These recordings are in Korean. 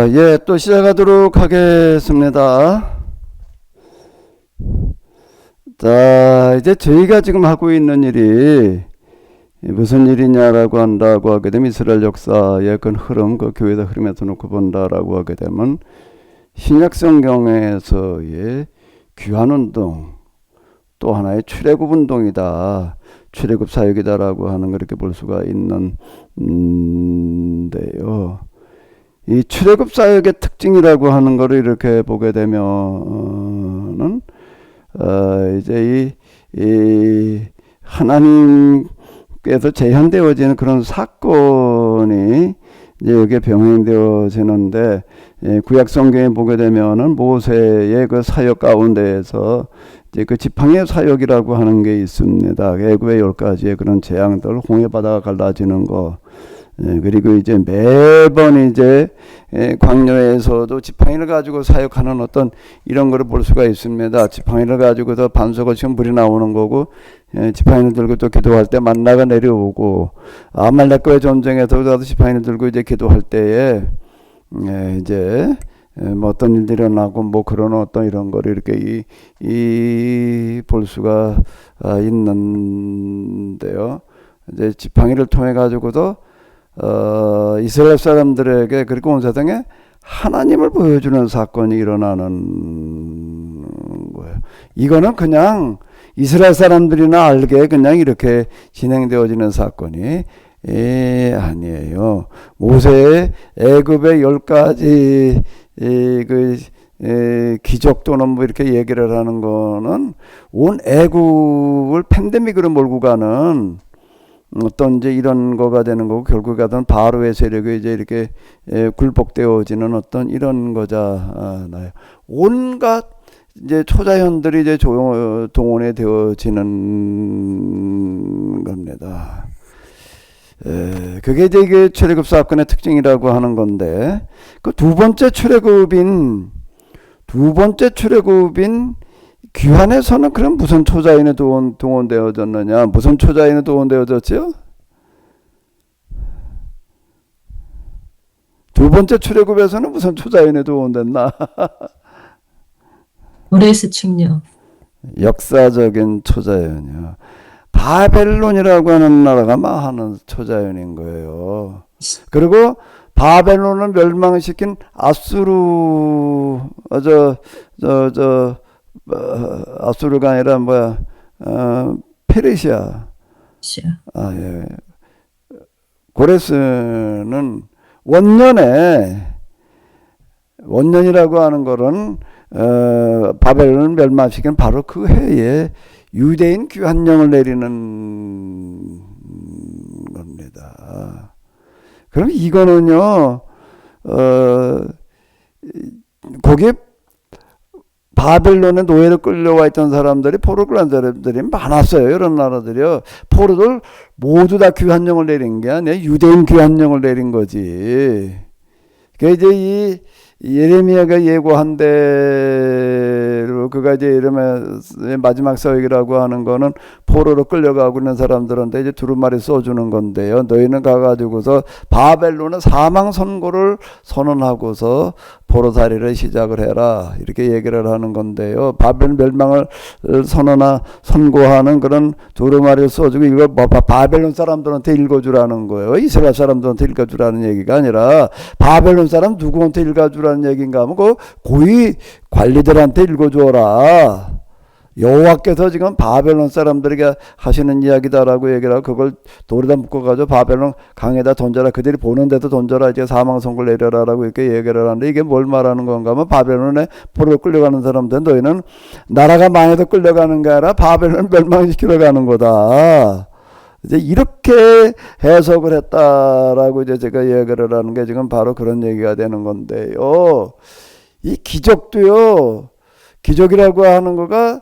예, 또 시작하도록 하겠습니다. 자, 이제 저희가 지금 하고 있는 일이 무슨 일이냐라고 한다고 하게 되면 이스라엘 역사의 그 흐름, 그 교회의 흐름에서 놓고 본다라고 하게 되면 신약 성경에서의 귀환운동, 또 하나의 출애굽 운동이다. 출애굽 사역이다라고 하는 걸 이렇게 볼 수가 있는데요. 이 출애굽 사역의 특징이라고 하는 거를 이렇게 보게 되면은 이제 이 하나님께서 재현되어지는 그런 사건이 이제 여기에 병행되어지는데, 구약 성경에 보게 되면은 모세의 그 사역 가운데에서 이제 그 지팡이의 사역이라고 하는 게 있습니다. 애굽의 10가지의 그런 재앙들, 홍해 바다가 갈라지는 거. 그리고 이제 매번 이제 광야에서도 지팡이를 가지고 사역하는 어떤 이런 거를 볼 수가 있습니다. 지팡이를 가지고서 반석을 치면 물이 나오는 거고, 지팡이를 들고 또 기도할 때 만나가 내려오고, 아말렉과의 전쟁에서도 지팡이를 들고 이제 기도할 때에 이제 뭐 어떤 일들이 일어나고 뭐 그런 어떤 이런 거를 이렇게 볼 수가 있는데요. 이제 지팡이를 통해 가지고도 이스라엘 사람들에게, 그리고 온 세상에 하나님을 보여주는 사건이 일어나는 거예요. 이거는 그냥 이스라엘 사람들이나 알게 그냥 이렇게 진행되어지는 사건이 아니에요. 모세의 애굽의 10가지 기적 또는 뭐 이렇게 얘기를 하는 거는 온 애굽을 팬데믹으로 몰고 가는 어떤 이제 이런 거가 되는 거고, 결국에 가던 바로의 세력이 이제 이렇게 굴복되어지는 어떤 이런 거잖아요. 온갖 이제 초자연들이 이제 동원이 되어지는 겁니다. 그게 이제 이게 출애굽 사건의 특징이라고 하는 건데, 그 두 번째 출애굽인 귀환에서는 그럼 무슨 초자연에 동원되어졌느냐? 무슨 초자연에 동원되어졌죠? 두 번째 출애굽에서는 무슨 초자연에 동원됐나? 고레스 측령. 역사적인 초자연이요. 바벨론이라고 하는 나라가 하는 초자연인 거예요. 그리고 바벨론을 멸망시킨 아수르가 아니라 페르시아. 예. 고레스는 원년이라고 하는 거는 바벨론을 멸망시킨 바로 그 해에 유대인 귀환령을 내리는 겁니다. 그럼 이거는요, 거기에 바벨론의 노예로 끌려와 있던 사람들이, 포로 끌려온 사람들이 많았어요. 이런 나라들이요. 포로들 모두 다 귀환령을 내린 게 아니라 유대인 귀환령을 내린 거지. 그게 이제 이 예레미야가 예고한 대로, 그가 이제 이러면 마지막 서역이라고 하는 거는 포로로 끌려가고 있는 사람들한테 이제 두루마리 써주는 건데요. 너희는 가가지고서 바벨론의 사망 선고를 선언하고서 포로살이를 시작을 해라, 이렇게 얘기를 하는 건데요. 바벨 멸망을 선고하는 그런 두루마리를 써주고, 이거 바벨론 사람들한테 읽어주라는 거예요. 이스라엘 사람들한테 읽어주라는 얘기가 아니라 바벨론 사람 누구한테 읽어주라는 얘기인가 하면 그 고위 관리들한테 읽어주어라. 여호와께서 지금 바벨론 사람들에게 하시는 이야기다라고 얘기를 하고, 그걸 돌에다 묶어가지고 바벨론 강에다 던져라, 그들이 보는데도 던져라, 이제 사망 선고를 내려라라고 이렇게 얘기를 하는데, 이게 뭘 말하는 건가 하면 바벨론에 포로로 끌려가는 사람들, 너희는 나라가 망해도 끌려가는 게 아니라 바벨론 멸망시키러 가는 거다. 이제 이렇게 해석을 했다라고 이제 제가 얘기를 하는 게 지금 바로 그런 얘기가 되는 건데요. 이 기적도요, 기적이라고 하는 거가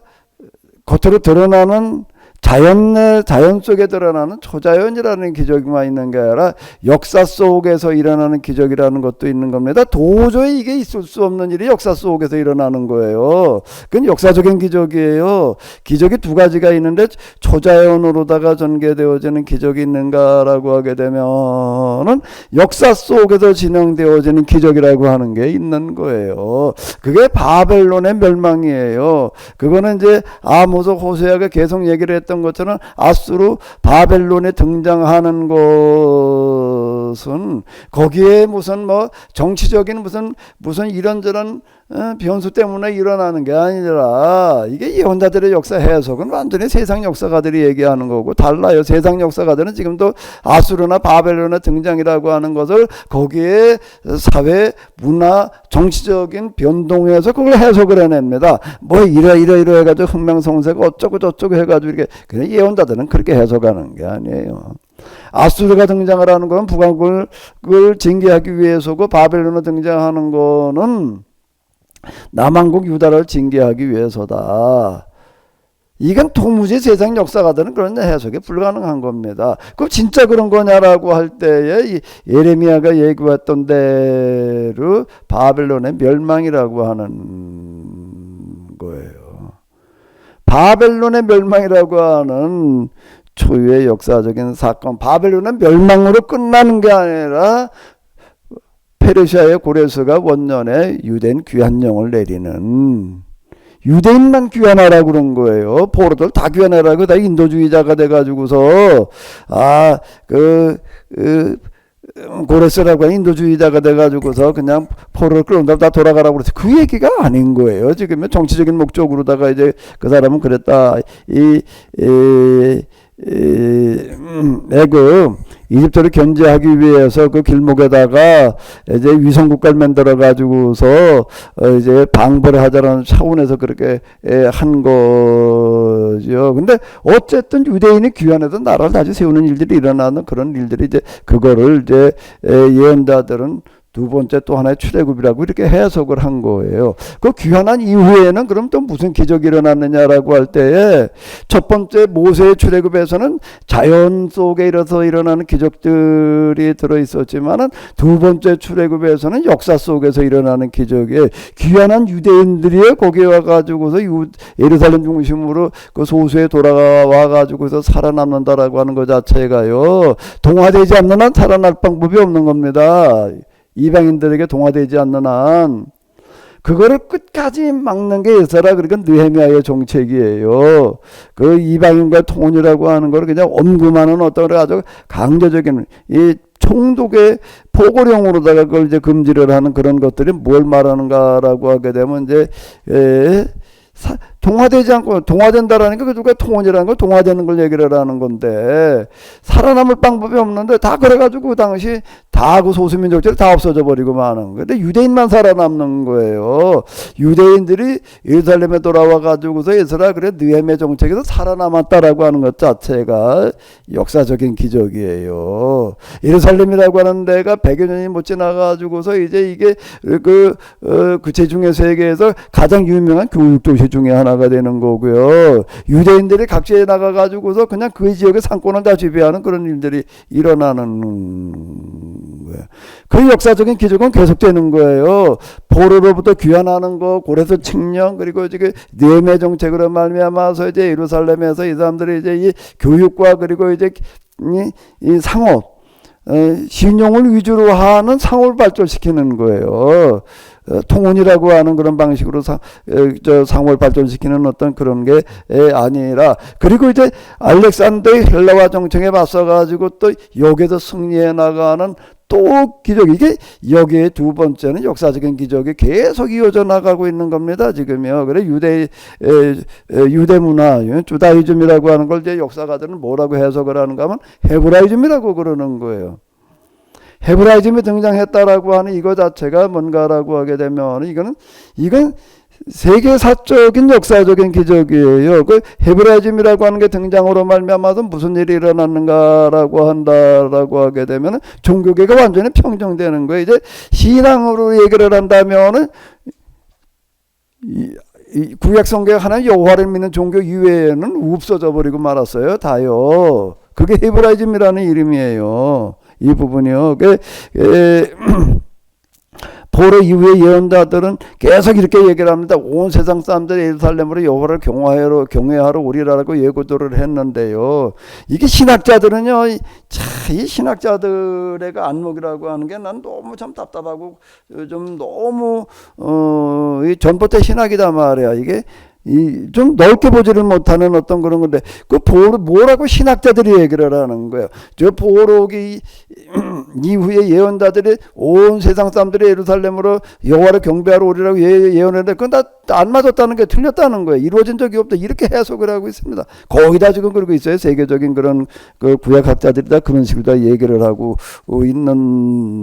겉으로 드러나는 자연 속에 드러나는 초자연이라는 기적만 있는 게 아니라 역사 속에서 일어나는 기적이라는 것도 있는 겁니다. 도저히 이게 있을 수 없는 일이 역사 속에서 일어나는 거예요. 그건 역사적인 기적이에요. 기적이 두 가지가 있는데 초자연으로다가 전개되어지는 기적이 있는가라고 하게 되면은 역사 속에서 진행되어지는 기적이라고 하는 게 있는 거예요. 그게 바벨론의 멸망이에요. 그거는 이제 아모스 호세아가 계속 얘기를 했던 것처럼 아수르 바벨론에 등장하는 것은 거기에 무슨 뭐 정치적인 무슨 이런저런 변수 때문에 일어나는 게 아니라 이게 예언자들의 역사 해석은 완전히 세상 역사가들이 얘기하는 거고 달라요. 세상 역사가들은 지금도 아수르나 바벨론의 등장이라고 하는 것을 거기에 사회, 문화, 정치적인 변동에서 그걸 해석을 해냅니다. 뭐 이래 해가지고 흥명성쇠가 어쩌고 저쩌고 해가지고 이렇게 그냥 예언자들은 그렇게 해석하는 게 아니에요. 아수르가 등장을 하는 건 북왕국을 징계하기 위해서고 바벨론에 등장하는 거는 남한국 유다를 징계하기 위해서다. 이건 도무지 세상 역사가들은 그런 해석이 불가능한 겁니다. 그럼 진짜 그런 거냐라고 할 때에 예레미야가 얘기했던 대로 바벨론의 멸망이라고 하는 거예요. 바벨론의 멸망이라고 하는 초유의 역사적인 사건, 바벨론의 멸망으로 끝나는 게 아니라 페르시아의 고레스가 원년에 유대인 귀환령을 내리는, 유대인만 귀환하라고 그런 거예요. 포로들 다 귀환하라고, 다 인도주의자가 돼가지고서 고레스라고 하는 인도주의자가 돼가지고서 그냥 포로를 끌어온다고 다 돌아가라고 그랬어요. 그 얘기가 아닌 거예요. 지금 정치적인 목적으로다가 이제 그 사람은 그랬다. 애굽 이집트를 견제하기 위해서 그 길목에다가 이제 위성국가를 만들어 가지고서 이제 방벌을 하자라는 차원에서 그렇게 한 거죠. 근데 어쨌든 유대인이 귀환해서 나라를 다시 세우는 일들이 일어나는 그런 일들이 이제 그거를 이제 예언자들은 두 번째 또 하나의 출애굽이라고 이렇게 해석을 한 거예요. 그 귀환한 이후에는 그럼 또 무슨 기적이 일어났느냐라고 할 때에 첫 번째 모세의 출애굽에서는 자연 속에 일어나는 기적들이 들어있었지만은 두 번째 출애굽에서는 역사 속에서 일어나는 기적에 귀환한 유대인들이 거기에 와가지고서 예루살렘 중심으로 그 소수에 돌아와 가지고서 살아남는다라고 하는 것 자체가요. 동화되지 않는 한 살아날 방법이 없는 겁니다. 이방인들에게 동화되지 않는 한 그거를 끝까지 막는 게 예사라. 그러니까 느헤미야의 정책이에요. 그 이방인과 통혼이라고 하는 걸 그냥 엄금하는 어떤 아주 강제적인 이 총독의 포고령으로다가 그걸 이제 금지를 하는 그런 것들이 뭘 말하는가라고 하게 되면 이제 동화되지 않고 동화된다라니까 그 누가 통혼이라는 걸 동화되는 걸 얘기를 하는 건데 살아남을 방법이 없는데 다 그래가지고 그 당시 다 그 소수민족들이 다 없어져 버리고 마는 거예요. 근데 유대인만 살아남는 거예요. 유대인들이 예루살렘에 돌아와 가지고서 예스라 그래 느헤미야 정책에서 살아남았다라고 하는 것 자체가 역사적인 기적이에요. 예루살렘이라고 하는 데가 100여 년이 못 지나가지고서 이제 이게 구체 중의 세계에서 가장 유명한 교육 도시 중에 하나가 되는 거고요. 유대인들이 각지에 나가가지고서 그냥 그 지역의 상권을 다 지배하는 그런 일들이 일어나는 거예요. 그 역사적인 기적은 계속되는 거예요. 포로로부터 귀환하는 거, 고레스 칙령, 그리고 지금 느헤미야 정책으로 말미암아서 이제 예루살렘에서 이 사람들이 이제 이 교육과 그리고 이제 이 상업, 신용을 위주로 하는 상업을 발전시키는 거예요. 통혼이라고 하는 그런 방식으로 상업을 발전시키는 어떤 그런 게 아니라, 그리고 이제 알렉산더의 헬라화 정책에 맞서가지고 또 여기에서 승리해 나가는 또 기적, 이게 여기에 두 번째는 역사적인 기적이 계속 이어져 나가고 있는 겁니다. 지금요. 그래 유대 문화, 주다이즘이라고 하는 걸 이제 역사가들은 뭐라고 해석을 하는가 하면 헤브라이즘이라고 그러는 거예요. 헤브라이즘이 등장했다라고 하는 이거 자체가 뭔가라고 하게 되면 이건 세계사적인 역사적인 기적이에요. 그 헤브라이즘이라고 하는 게 등장으로 말미암아서 무슨 일이 일어났는가라고 한다라고 하게 되면 종교계가 완전히 평정되는 거예요. 이제 신앙으로 얘기를 한다면은 이 구약 성경에 하나님 여호와를 믿는 종교 이외에는 없어져 버리고 말았어요. 다요. 그게 헤브라이즘이라는 이름이에요. 이 부분이요. 포로 이후의 예언자들은 계속 이렇게 얘기를 합니다. 온 세상 사람들이 예루살렘으로 여호와를 경외하러 오리라고 예고들을 했는데요. 이게 신학자들은요, 이 신학자들의 안목이라고 하는 게 난 너무 참 답답하고 좀 너무 이 전봇대 신학이다 말이야. 이게 좀 넓게 보지를 못하는 어떤 그런 건데, 뭐라고 신학자들이 얘기를 하는 거예요. 저 포로기 이후에 예언자들이 온 세상 사람들이 예루살렘으로 여호와를 경배하러 오리라고 예언했는데, 그건 다 안 맞았다는 게 틀렸다는 거예요. 이루어진 적이 없다. 이렇게 해석을 하고 있습니다. 거의 다 지금 그러고 있어요. 세계적인 그런 그 구약학자들이 다 그런 식으로 다 얘기를 하고 있는데요.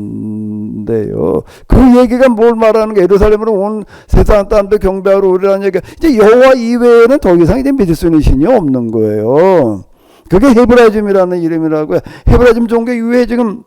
그 얘기가 뭘 말하는 게, 예루살렘으로 온 세상 사람들 경배하러 오리라는 얘기가, 이제 여호와 이외에는 더 이상 이제 믿을 수 있는 신이 없는 거예요. 그게 헤브라이즘이라는 이름이라고요. 헤브라이즘 종교 이외에 지금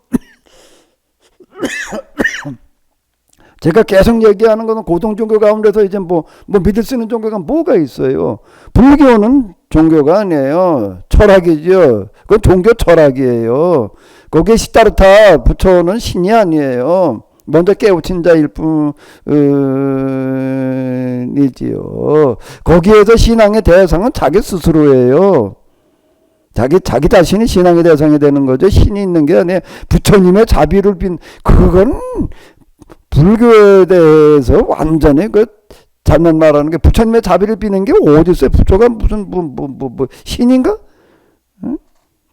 제가 계속 얘기하는 것은 고등 종교 가운데서 이제 뭐 믿을 수 있는 종교가 뭐가 있어요? 불교는 종교가 아니에요. 철학이죠. 그건 종교 철학이에요. 거기에 시타르타 부처는 신이 아니에요. 먼저 깨우친 자일 뿐이지요. 거기에서 신앙의 대상은 자기 스스로예요. 자기 자신이 신앙의 대상이 되는 거죠. 신이 있는 게 아니에요. 부처님의 자비를 빈, 그건 불교에 대해서 완전히 잘못 말하는 게, 부처님의 자비를 비는 게 어디 있어요? 부처가 무슨 신인가? 응?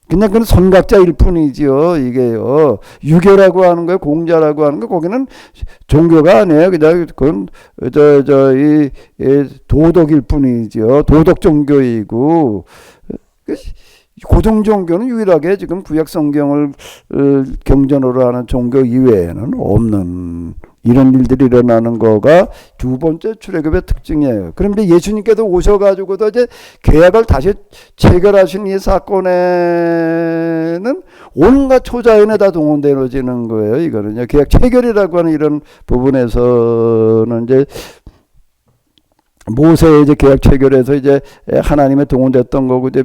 그냥 그건 선각자일 뿐이지요. 이게요. 유교라고 하는 거예요. 공자라고 하는 거, 거기는 종교가 아니에요. 그냥 그건 이 도덕일 뿐이지요. 도덕 종교이고, 고등 종교는 유일하게 지금 구약 성경을 경전으로 하는 종교 이외에는 없는 이런 일들이 일어나는 거가 두 번째 출애굽의 특징이에요. 그런데 예수님께서 오셔가지고도 이제 계약을 다시 체결하신 이 사건에는 온갖 초자연에 다 동원되어지는 거예요. 이거는요. 계약 체결이라고 하는 이런 부분에서는 이제 모세의 이제 계약 체결에서 이제 하나님의 동원됐던 거고, 이제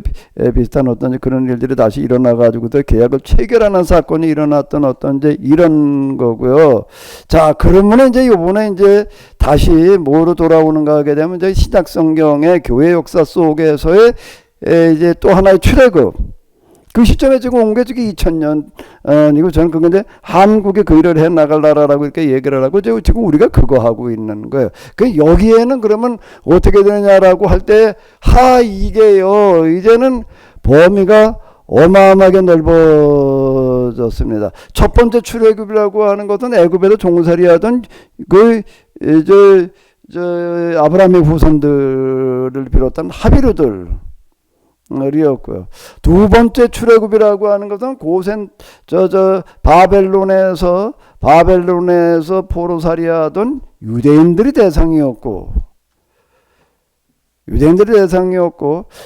비슷한 어떤 그런 일들이 다시 일어나가지고 또 계약을 체결하는 사건이 일어났던 어떤 이제 이런 거고요. 자, 그러면 이제 요번에 이제 다시 뭐로 돌아오는가 하게 되면, 이제 신약 성경의 교회 역사 속에서의 이제 또 하나의 출애굽. 그 시점에 지금 온 게 지금 2000년, 이거 저는 그건 이제 한국의 그 일을 해 나갈 나라라고 이렇게 얘기를 하고, 지금 우리가 그거 하고 있는 거예요. 그 여기에는 그러면 어떻게 되느냐라고 할 때, 이게요, 이제는 범위가 어마어마하게 넓어졌습니다. 첫 번째 출애굽이라고 하는 것은 애굽에서 종살이하던 아브라함의 후손들을 비롯한 하비루들, 이었고요. 두 번째 출애굽이라고 하는 것은 고센 바벨론에서 포로살이하던 유대인들이 대상이었고,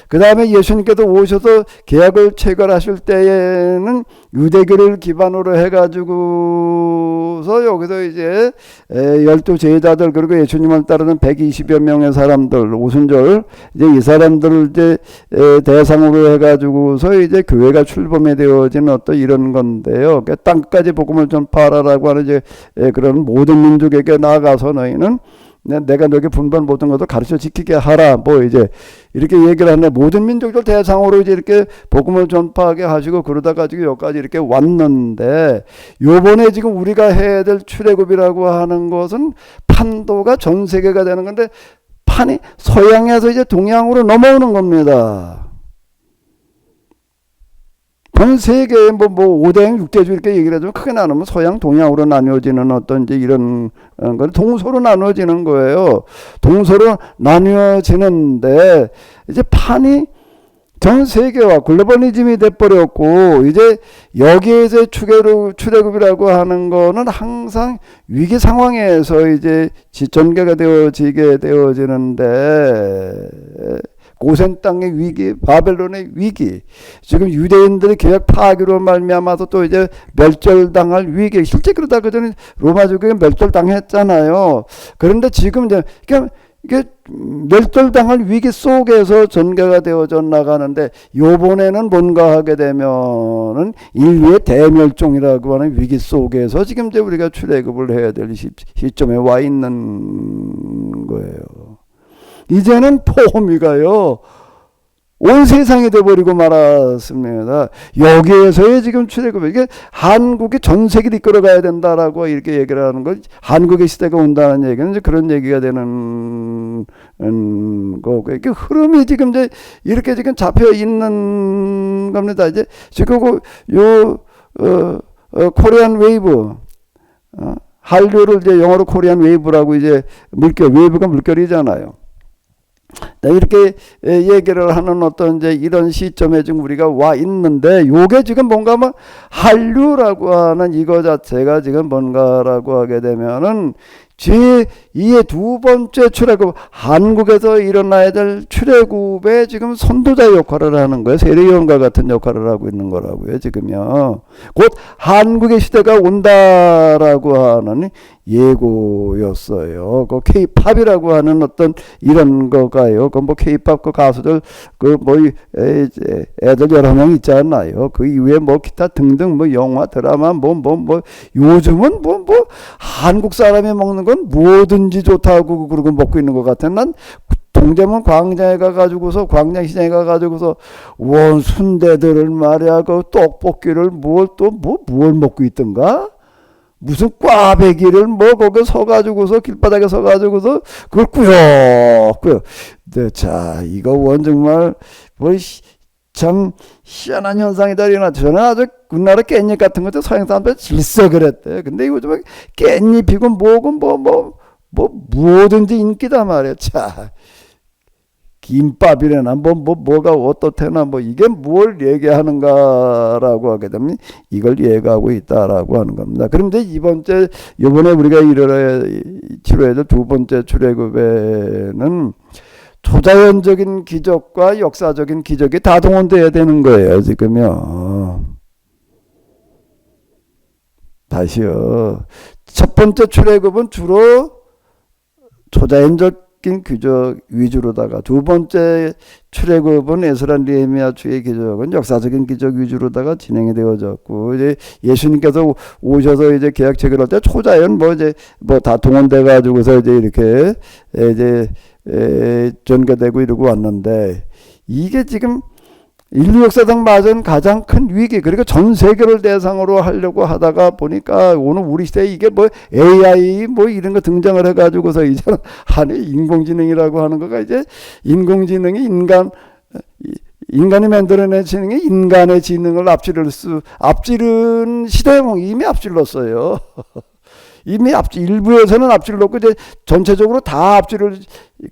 그 다음에 예수님께서 오셔서 계약을 체결하실 때에는 유대교를 기반으로 해가지고서 여기서 이제 12제자들, 그리고 예수님을 따르는 120여 명의 사람들, 오순절, 이제 이 사람들을 이제 대상으로 해가지고서 이제 교회가 출범이 되어지는 어떤 이런 건데요. 땅까지 복음을 전파하라고 하는 이제 그런 모든 민족에게 나아가서 너희는 내가 너에게 분반 모든 것도 가르쳐 지키게 하라. 뭐 이제 이렇게 얘기를 하네. 모든 민족들 대상으로 이제 이렇게 복음을 전파하게 하시고, 그러다가 지금 여기까지 이렇게 왔는데, 요번에 지금 우리가 해야 될 출애굽이라고 하는 것은 판도가 전 세계가 되는 건데, 판이 서양에서 이제 동양으로 넘어오는 겁니다. 전 세계에 뭐 5대양 6대주 이렇게 얘기를 해주면 크게 나누면 서양 동양으로 나뉘어지는 어떤 이제 이런 건 동서로 나누어지는 거예요. 동서로 나뉘어지는데, 이제 판이 전 세계화 글로벌리즘이 돼버렸고, 이제 여기에서 출애굽이라고 하는 거는 항상 위기 상황에서 이제 전개가 되어지게 되어지는데, 고센 땅의 위기, 바벨론의 위기, 지금 유대인들의 계약 파기로 말미암아서 또 이제 멸절당할 위기. 실제 그러다 그전에 로마족에게 멸절당했잖아요. 그런데 지금 이제 이게 멸절당할 위기 속에서 전개가 되어져 나가는데, 요번에는 뭔가 하게 되면은 인류의 대멸종이라고 하는 위기 속에서 지금 이제 우리가 출애굽을 해야 될 시점에 와 있는 거예요. 이제는 포미가요, 온 세상이 돼버리고 말았습니다. 여기에서의 지금 출애굽, 이게 한국이 전 세계를 이끌어가야 된다라고 이렇게 얘기를 하는 거, 한국의 시대가 온다는 얘기는 이제 그런 얘기가 되는 거고, 이게 흐름이 지금 이제 이렇게 지금 잡혀 있는 겁니다. 이제 지금 코리안 웨이브, 한류를 이제 영어로 코리안 웨이브라고, 이제 물결, 웨이브가 물결이잖아요. 이렇게 얘기를 하는 어떤 이제 이런 시점에 지금 우리가 와 있는데, 요게 지금 뭔가 뭐 한류라고 하는 이거 자체가 지금 뭔가라고 하게 되면은 제2의 두 번째 출애굽, 한국에서 일어나야 될 출애굽의 지금 선도자 역할을 하는 거예요. 세례요한과 같은 역할을 하고 있는 거라고요, 지금요. 곧 한국의 시대가 온다라고 하는 예고였어요. 그 K-팝이라고 하는 어떤 이런 거가요. 그 뭐 K-팝 그 가수들 그 뭐 애들 여러 명 있지 않나요? 그 이후에 뭐 기타 등등 뭐 영화 드라마 뭐 요즘은 뭐 한국 사람이 먹는 건 뭐든지 좋다고 그러고 먹고 있는 것 같아. 난 동대문 광장에 가가지고서, 광장시장에 가가지고서 원 순대들을 말이야, 그 떡볶이를 뭘 먹고 있던가? 무슨 꽈배기를 뭐 거기 서가지고서, 길바닥에 서가지고서 그걸 꾸역꾸역. 네, 자, 이거 원 정말 뭐 참 희한한 현상이다. 저는 아주 우리나라 깻잎 같은 것도 서양 사람들 질서 그랬대. 근데 이거 좀 깻잎이고 뭐고 뭐든지 인기다 말이야. 자, 김밥이래나 뭐가 어떻대나 이게 뭘 얘기하는가라고 하게 되면 이걸 얘기하고 있다라고 하는 겁니다. 그런데 이번에 우리가 치러야 될 두 번째 출애굽에는 초자연적인 기적과 역사적인 기적이 다 동원돼야 되는 거예요, 지금요. 다시요. 첫 번째 출애굽은 주로 초자연적인 기적 위주로다가, 두 번째 출애굽은 에스라 느헤미야 주의 기적은 역사적인 기적 위주로다가 진행이 되어졌고, 이제 예수님께서 오셔서 이제 계약 체결할 때 초자연 다 동원돼 가지고서 이제 이렇게 전개되고 이러고 왔는데, 이게 지금 인류 역사상 맞은 가장 큰 위기, 그리고 전 세계를 대상으로 하려고 하다가 보니까 오늘 우리 시대에 이게 AI 이런 거 등장을 해가지고서 이제 인공지능이라고 하는 거가, 이제 인공지능이 인간이 만들어낸 지능이 인간의 지능을 앞지른 시대에 이미 앞질렀어요. 이미 일부에서는 앞질렀고, 이제 전체적으로 다 앞질을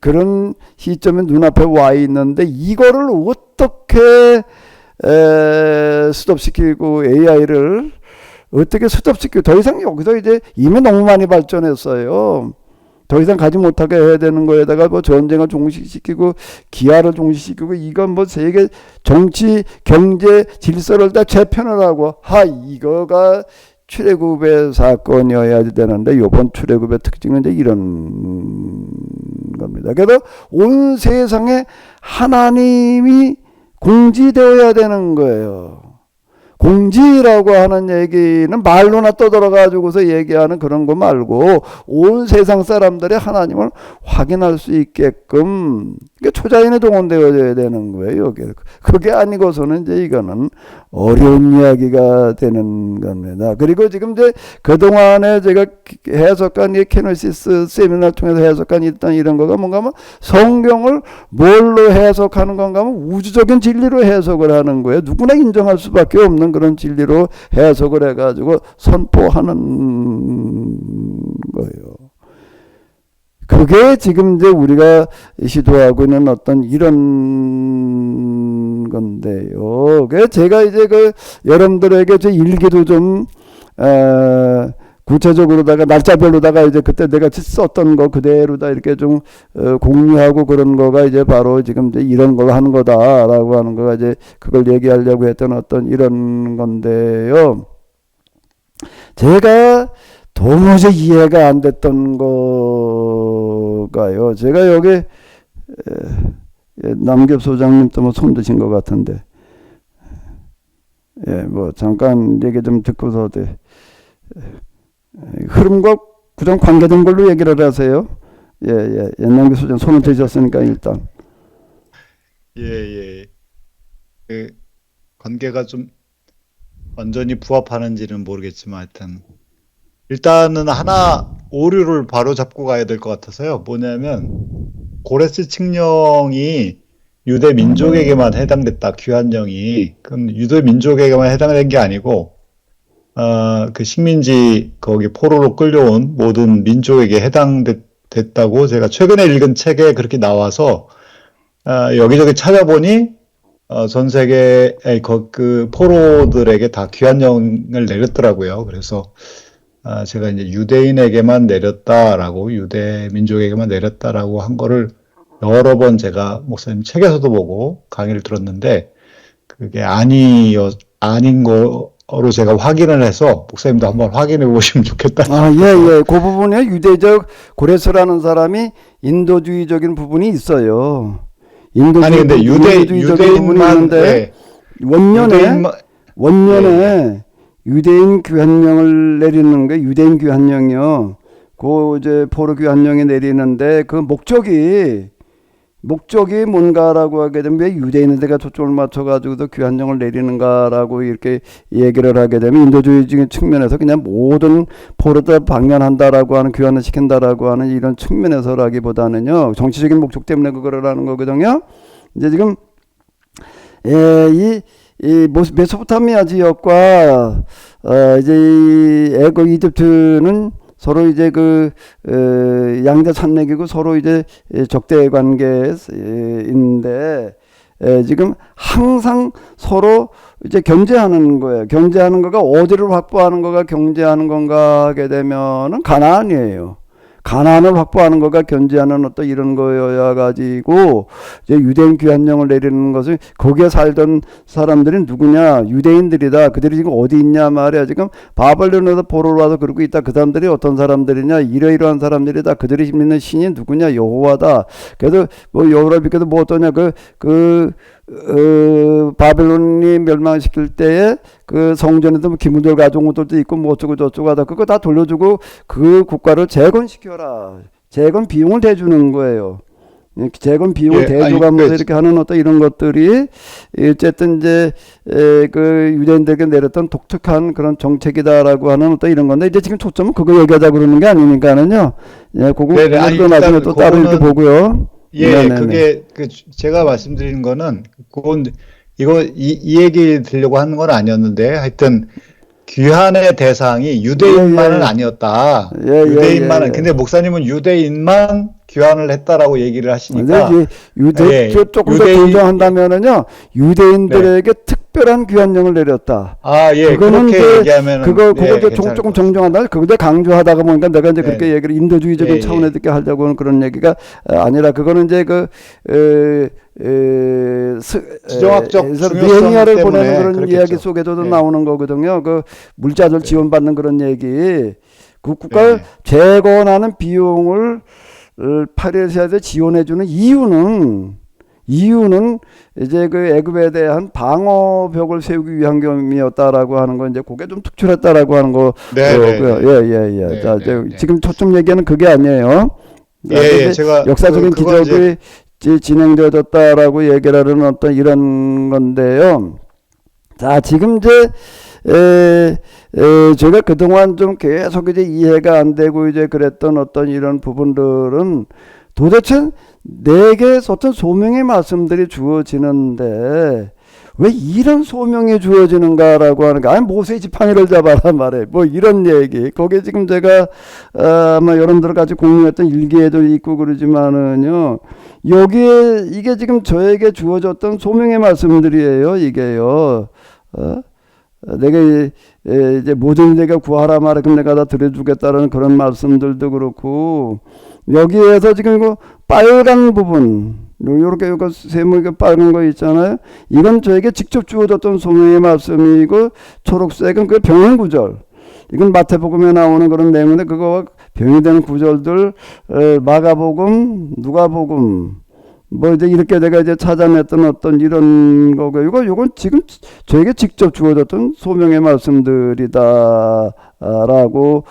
그런 시점에 눈앞에 와 있는데, 이거를 어떻게 스톱시키고, AI를 어떻게 스톱시키고, 더 이상 여기서 이제 이미 너무 많이 발전했어요. 더 이상 가지 못하게 해야 되는 거에다가 전쟁을 종식시키고 기아를 종식시키고, 이건 세계 정치 경제 질서를 다 재편을 하고, 이거가 출애굽의 사건이어야 되는데, 이번 출애굽의 특징은 이제 이런 겁니다. 그래서 온 세상에 하나님이 공지되어야 되는 거예요. 공지라고 하는 얘기는 말로나 떠들어가지고서 얘기하는 그런 거 말고, 온 세상 사람들이 하나님을 확인할 수 있게끔 초자연에 동원되어야 되는 거예요. 그게 아니고서는 이제 이거는 어려운 이야기가 되는 겁니다. 그리고 지금 이제 그동안에 제가 해석한 이 케노시스 세미나를 통해서 해석한 이런 거가 뭔가 하면, 성경을 뭘로 해석하는 건가 하면 우주적인 진리로 해석을 하는 거예요. 누구나 인정할 수밖에 없는 그런 진리로 해석을 해가지고 선포하는 거예요. 그게 지금 이제 우리가 시도하고 있는 어떤 이런 건데요. 그래서 제가 이제 여러분들에게 제 일기도 좀 구체적으로다가 날짜별로다가 이제 그때 내가 썼던 거 그대로다 이렇게 좀 공유하고 그런 거가 이제 바로 지금 이제 이런 걸 하는 거다라고 하는 거가 이제 그걸 얘기하려고 했던 어떤 이런 건데요. 제가 도무지 이해가 안 됐던 거가요. 제가 여기 남겹 소장님도 뭐 손 드신 것 같은데, 뭐 잠깐 얘기 좀 듣고서 흐름과 구정 관계된 걸로 얘기를 하세요. 남겹 소장 손을 드셨으니까 일단. 예. 그 관계가 좀 완전히 부합하는지는 모르겠지만 하여튼 일단은 하나 오류를 바로 잡고 가야 될 것 같아서요. 뭐냐면 고레스 칙령이 유대 민족에게만 해당됐다. 귀환령이. 그럼 유대 민족에게만 해당된 게 아니고 그 식민지 거기 포로로 끌려온 모든 민족에게 해당됐다고 제가 최근에 읽은 책에 그렇게 나와서 여기저기 찾아보니 전 세계 그 포로들에게 다 귀환령을 내렸더라고요. 그래서 제가 이제 유대인에게만 내렸다라고 유대 민족에게만 내렸다라고 한 거를 여러 번 제가 목사님 책에서도 보고 강의를 들었는데 그게 아닌 거로 제가 확인을 해서 목사님도 한번 확인해 보시면 좋겠다. 예. 그 부분에 유대적 고레스라는 사람이 인도주의적인 부분이 있어요. 아니 근데 인도주의적인 부분이 있는데 원년에 유대인 귀환령을 내리는 게 유대인 귀환령이요. 그 이제 포로 귀환령이 내리는데 그 목적이 뭔가라고 하게 되면 왜 유대인들에게 초점을 맞춰가지고도 귀환령을 내리는가라고 이렇게 얘기를 하게 되면 인도주의적인 측면에서 그냥 모든 포로들 방면한다라고 하는 귀환을 시킨다라고 하는 이런 측면에서라기보다는요 정치적인 목적 때문에 그거를 하는 거거든요. 이제 지금 이 메소포타미아 지역과 이제 이 애국 이집트는 서로 이제 양자 산맥이고 서로 이제 적대 관계인데 지금 항상 서로 이제 견제하는 거예요. 견제하는 거가 어디를 확보하는 거가 견제하는 건가 하게 되면은 가나안이에요. 가나안을 확보하는 거가 견제하는 어떤 이런 거여야 가지고 이제 유대인 귀환령을 내리는 것을 거기에 살던 사람들이 누구냐 유대인들이다. 그들이 지금 어디 있냐 말이야. 지금 바벨론에서 포로로 와서 그러고 있다. 그 사람들이 어떤 사람들이냐 이러이러한 사람들이다. 그들이 믿는 신이 누구냐 여호와다. 그래서 뭐 여호와를 믿게도 뭐 어떠냐 바벨론이 멸망시킬 때에 그 성전에도 뭐 기문들 가져온 것들도 있고 뭐 어쩌고 저쩌고 하다 그거 다 돌려주고 그 국가를 재건시켜라. 재건 비용을 대주는 거예요. 재건 비용을 대줘가면서 이렇게 하는 어떤 이런 것들이 어쨌든 이제 그 유대인들에게 내렸던 독특한 그런 정책이다라고 하는 어떤 이런 건데 이제 지금 초점은 그거 얘기하자 그러는 게 아니니까는요. 그거 나중에 또 따로 이렇게 보고요. 그게 제가 말씀드리는 거는 이 얘기 드리려고 하는 건 아니었는데 하여튼 귀환의 대상이 유대인만은 아니었다. 유대인만은 근데 목사님은 유대인만 귀환을 했다라고 얘기를 하시니까 조금 더 강조한다면은요 유대인들에게 특별한 귀환령을 내렸다. 그거는 그렇게 얘기하면 그거 조금 정정한다. 그거 강조하다가 보니까 내가 이제 그렇게 얘기를 인도주의적인 차원에 듣게 하려고 하는 그런 얘기가 아니라 그거는 이제 지정학적 느헤미야를 보내는 그런 이야기 속에서도 나오는 거거든요. 그 물자들 지원받는 그런 얘기. 그 국가를 재건하는 비용을 파레시아에 지원해주는 이유는 이제 그 애굽에 대한 방어벽을 세우기 위한 겸이었다라고 하는 거 이제 그게 좀 특출했다라고 하는 거고요. 자, 지금 초점 얘기는 그게 아니에요. 제가 역사적인 기적이 진행되어졌다라고 얘기를 하는 어떤 이런 건데요. 자, 지금 이제 제가 그동안 좀 계속 이제 이해가 안 되고 이제 그랬던 어떤 이런 부분들은 도대체 내게 어떤 소명의 말씀들이 주어지는데 왜 이런 소명이 주어지는가라고 하는 거. 아니 모세의 지팡이를 잡아라 말해. 뭐 이런 얘기. 거기에 지금 제가 아마 여러분들 같이 공유했던 일기에도 있고 그러지만은요. 여기에 이게 지금 저에게 주어졌던 소명의 말씀들이에요. 이게요. 내가 이제 모든 내가 구하라 말해 그럼 내가 다 드려주겠다라는 그런 말씀들도 그렇고 여기에서 지금 이거 빨간 부분 요렇게 이거 세모 빨간 거 있잖아요. 이건 저에게 직접 주어졌던 소명의 말씀이고 초록색은 그 병행 구절. 이건 마태복음에 나오는 그런 내용인데 그거와 병이 되는 구절들 마가복음, 누가복음 뭐 이제 이렇게 내가 이제 찾아냈던 어떤 이런 거고 이건 지금 저에게 직접 주어졌던 소명의 말씀들이다라고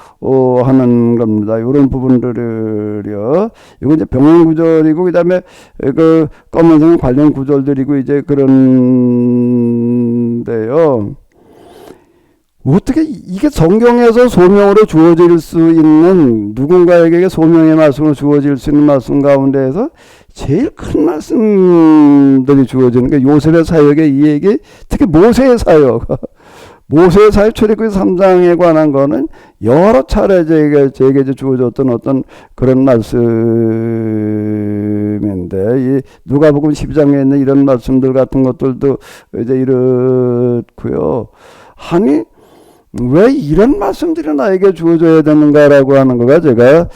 하는 겁니다. 이런 부분들을요. 이거 이제 병행 구절이고 그다음에 그 검은색 관련 구절들이고 이제 그런데요. 어떻게 이게 성경에서 소명으로 주어질 수 있는 누군가에게 소명의 말씀으로 주어질 수 있는 말씀 가운데에서 제일 큰 말씀들이 주어지는 게 요셉의 사역의 이 얘기, 특히 모세의 사역. 모세의 사역 출애굽기 3장에 관한 거는 여러 차례 제게 주어졌던 어떤 그런 말씀인데, 이 누가복음 12장에 있는 이런 말씀들 같은 것들도 이제 이렇고요. 아니, 왜 이런 말씀들이 나에게 주어져야 되는가라고 하는 거가 제가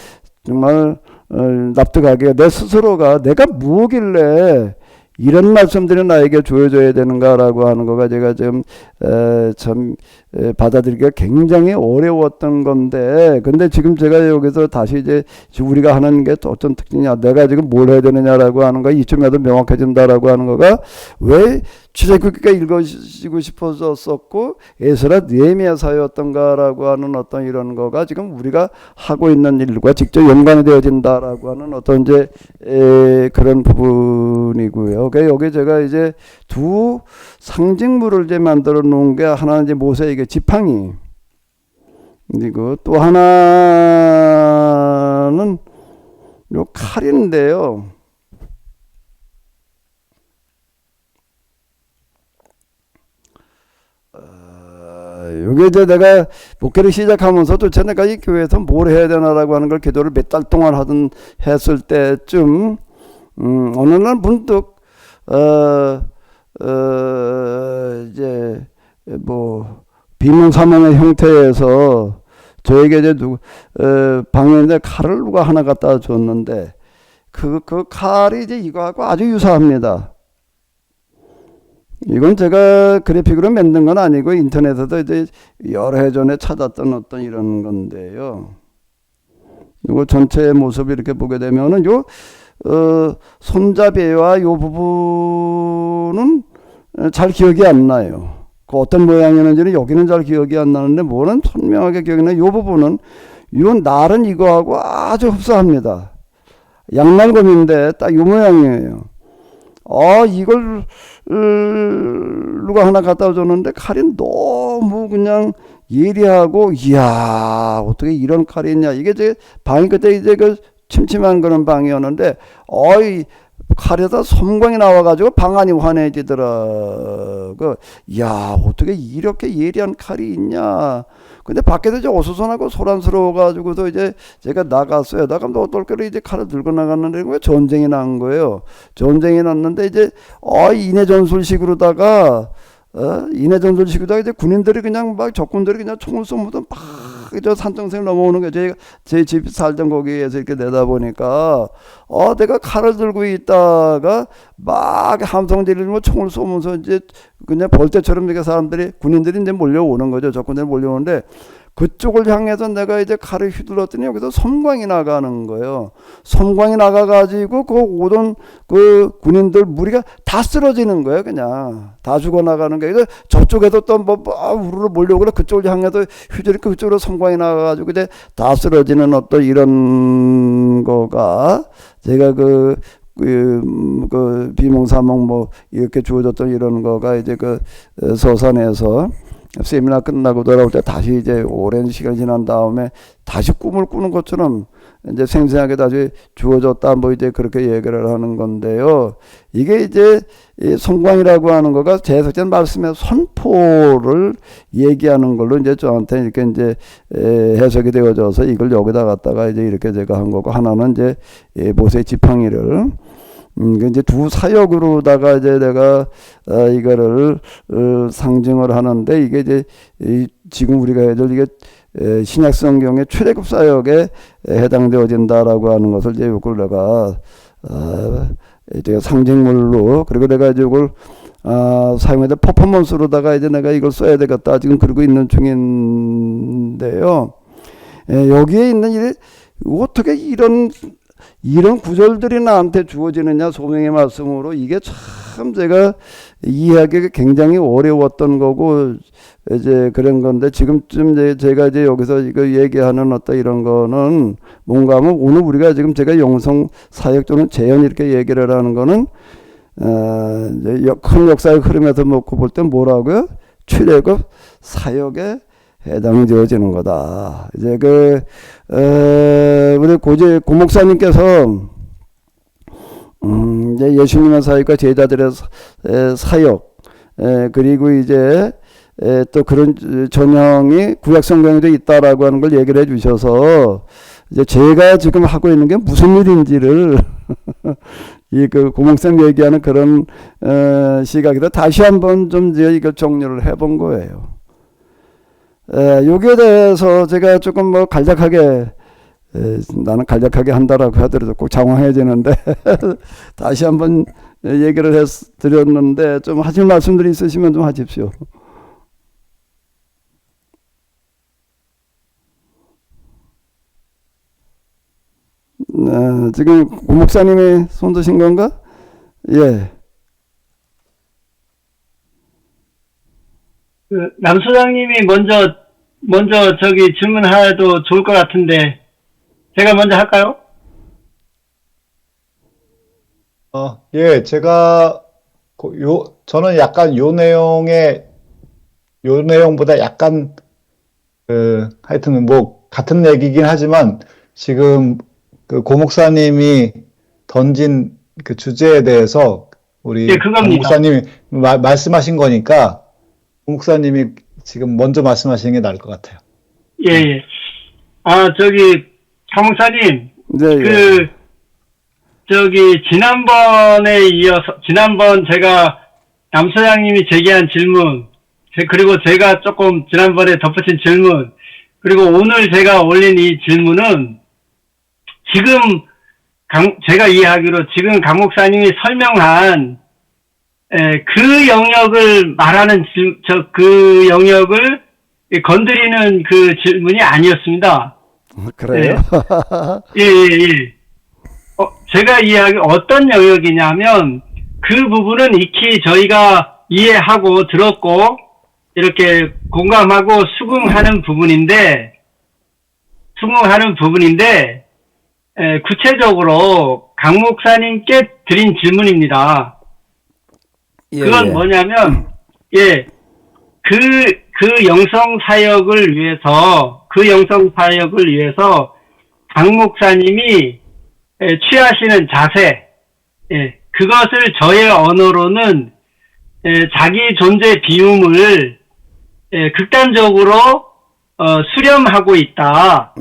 정말 납득하게 내 스스로가 내가 무엇길래 이런 말씀들이 나에게 주어져야 되는가라고 하는 거가 제가 좀 참 받아들이기가 굉장히 어려웠던 건데, 근데 지금 제가 여기서 다시 이제 우리가 하는 게 또 어떤 특징이냐, 내가 지금 뭘 해야 되느냐라고 하는 거 이쯤에도 명확해진다라고 하는 거가 왜 출애굽기가 읽으시고 싶어졌었고 에스라 느헤미야서였던가라고 하는 어떤 이런 거가 지금 우리가 하고 있는 일과 직접 연관이 되어진다라고 하는 어떤 이제 그런 부분이고요. 그러니까 여기 제가 이제 두 상징물을 이제 만들어 놓은 게 하나는 이제 모세에게 지팡이, 그리고 또 하나는 요 칼인데요. 요게 이제 내가 목회를 시작하면서 도대체 내가 이 교회에서 뭘 해야 되나라고 하는 걸 기도를 몇 달 동안 했을 때쯤 어느 날 문득 이제 뭐 비몽사몽의 형태에서 저에게 이제 방에인데 칼을 누가 하나 갖다 줬는데 그 칼이 이제 이거하고 아주 유사합니다. 이건 제가 그래픽으로 만든 건 아니고 인터넷에도 이제 여러 해 전에 찾았던 어떤 이런 건데요. 이거 전체 모습 이렇게 보게 되면은 요 손잡이와 요 부분은 잘 기억이 안 나요. 그 어떤 모양이었는지는 여기는 잘 기억이 안 나는데 뭐는 선명하게 기억이 나요. 요 부분은 요 날은 이거하고 아주 흡사합니다. 양날검인데 딱 요 모양이에요. 이걸 누가 하나 갖다 줬는데 칼이 너무 그냥 예리하고, 이야, 어떻게 이런 칼이 있냐. 이게 제 방이 그때 이제 그 침침한 그런 방이었는데, 이 칼에다 섬광이 나와가지고 방 안이 환해지더라고. 이야, 어떻게 이렇게 예리한 칼이 있냐. 근데 밖에서 이제 어수선하고 소란스러워가지고서 이제 제가 나갔어요. 나가면 어떨까를 이제 칼을 들고 나갔는데 왜 전쟁이 난 거예요. 전쟁이 났는데 이제 인해전술식으로다가 인해전술식으로다가 이제 군인들이 그냥 막 적군들이 그냥 총을 쏘면서 막 저 산정선을 넘어오는 게 제 집 살던 거기에서 이렇게 내다보니까 내가 칼을 들고 있다가 막 함성 지르고 총을 쏘면서 이제 그냥 벌떼처럼 이렇게 사람들이 군인들이 이제 몰려오는 거죠. 적군들이 몰려오는데 그쪽을 향해서 내가 이제 칼을 휘둘렀더니 여기서 섬광이 나가는 거예요. 섬광이 나가가지고 그 오던 그 군인들 무리가 다 쓰러지는 거예요. 그냥 다 죽어나가는 거예요. 그래서 저쪽에도 또 우르르 몰려오고 그쪽을 향해서 휘두르니까 그쪽으로 섬광이 나가가지고 이제 다 쓰러지는 어떤 이런 거가 제가 그 비몽사몽 뭐 이렇게 주어졌던 이런 거가 이제 그 서산에서 세미나 끝나고 돌아올 때 다시 이제 오랜 시간이 지난 다음에 다시 꿈을 꾸는 것처럼 이제 생생하게 다시 주어졌다 뭐 이제 그렇게 얘기를 하는 건데요. 이게 이제 이 송광이라고 하는 거가 제석전 말씀의 선포를 얘기하는 걸로 이제 저한테 이렇게 이제 해석이 되어져서 이걸 여기다 갖다가 이제 이렇게 제가 한 거고, 하나는 이제 모세 지팡이를 이제 두 사역으로다가 이제 내가 이거를 상징을 하는데, 이게 이제 지금 우리가 해야 될 이게 신약 성경의 출애굽 사역에 해당되어진다라고 하는 것을 이제 이걸 내가 이제 상징물로, 그리고 내가 이제 이걸 사용해야 돼. 퍼포먼스로다가 이제 내가 이걸 써야 되겠다. 지금 그러고 있는 중인데요. 여기에 있는 어떻게 이런 구절들이 나한테 주어지느냐, 소명의 말씀으로. 이게 참 제가 이해하기가 굉장히 어려웠던 거고, 이제 그런 건데, 지금쯤 제가 이제 여기서 이거 얘기하는 어떤 이런 거는 뭔가 하면, 오늘 우리가 지금 제가 영성 사역 또는 재현 이렇게 얘기를 하는 거는, 이제 큰 역사의 흐름에서 놓고 볼 땐 뭐라고요? 출애굽 사역에 해당되어지는 거다. 이제 우리 고 목사님께서, 이제 예수님의 사역과 제자들의 사역, 그리고 이제, 또 그런 전형이 구약 성경에도 있다라고 하는 걸 얘기를 해 주셔서, 이제 제가 지금 하고 있는 게 무슨 일인지를, 고 목사님 얘기하는 그런, 시각에서 다시 한번 좀 이제 이걸 정리를 해본 거예요. 여기에 대해서 제가 조금 뭐 간략하게, 나는 간략하게 한다라고 하더라도 꼭 장황해지는데 다시 한번 얘기를 드렸는데 좀 하실 말씀들이 있으시면 좀 하십시오. 지금 고 목사님이 손 드신 건가? 예. 남 소장님이 먼저 저기 질문해도 좋을 것 같은데, 제가 먼저 할까요? 예, 저는 약간 요 내용보다 약간, 하여튼 뭐, 같은 얘기긴 하지만, 지금 고 목사님이 던진 그 주제에 대해서 우리 예, 고 그겁니다. 목사님이 말씀하신 거니까, 고 목사님이 지금 먼저 말씀하시는 게 나을 것 같아요. 예, 예. 저기, 강 목사님, 네, 지난번에 이어서, 지난번 제가 남 소장님이 제기한 질문, 그리고 제가 조금 지난번에 덧붙인 질문, 그리고 오늘 제가 올린 이 질문은 지금 제가 이해하기로 지금 강 목사님이 설명한 그 영역을 말하는 그 영역을 건드리는 그 질문이 아니었습니다. 그래요? 예, 예, 예. 제가 이해하기 어떤 영역이냐면 그 부분은 익히 저희가 이해하고 들었고 이렇게 공감하고 수긍하는 부분인데 구체적으로 강 목사님께 드린 질문입니다. 그건 뭐냐면 그 영성 사역을 위해서 강 목사님이 취하시는 자세, 그것을 저의 언어로는 자기 존재 비움을 극단적으로 수렴하고 있다.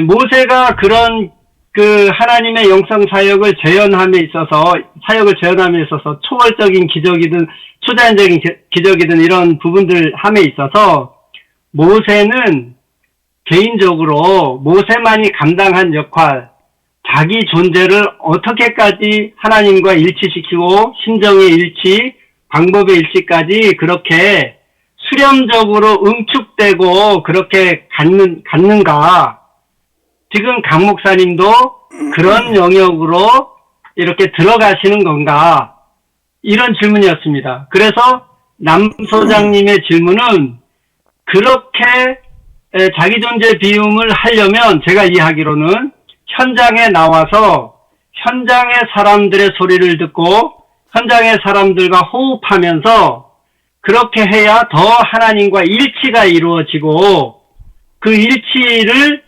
모세가 그런 그 하나님의 영성 사역을 재현함에 있어서 초월적인 기적이든 초자연적인 기적이든 이런 부분들 함에 있어서 모세는 개인적으로 모세만이 감당한 역할, 자기 존재를 어떻게까지 하나님과 일치시키고 심정의 일치, 방법의 일치까지 그렇게 수렴적으로 응축되고 그렇게 갖는가. 지금 강 목사님도 그런 영역으로 이렇게 들어가시는 건가. 이런 질문이었습니다. 그래서 남 소장님의 질문은 그렇게 자기 존재 비움을 하려면 제가 이해하기로는 현장에 나와서 현장의 사람들의 소리를 듣고 현장의 사람들과 호흡하면서 그렇게 해야 더 하나님과 일치가 이루어지고 그 일치를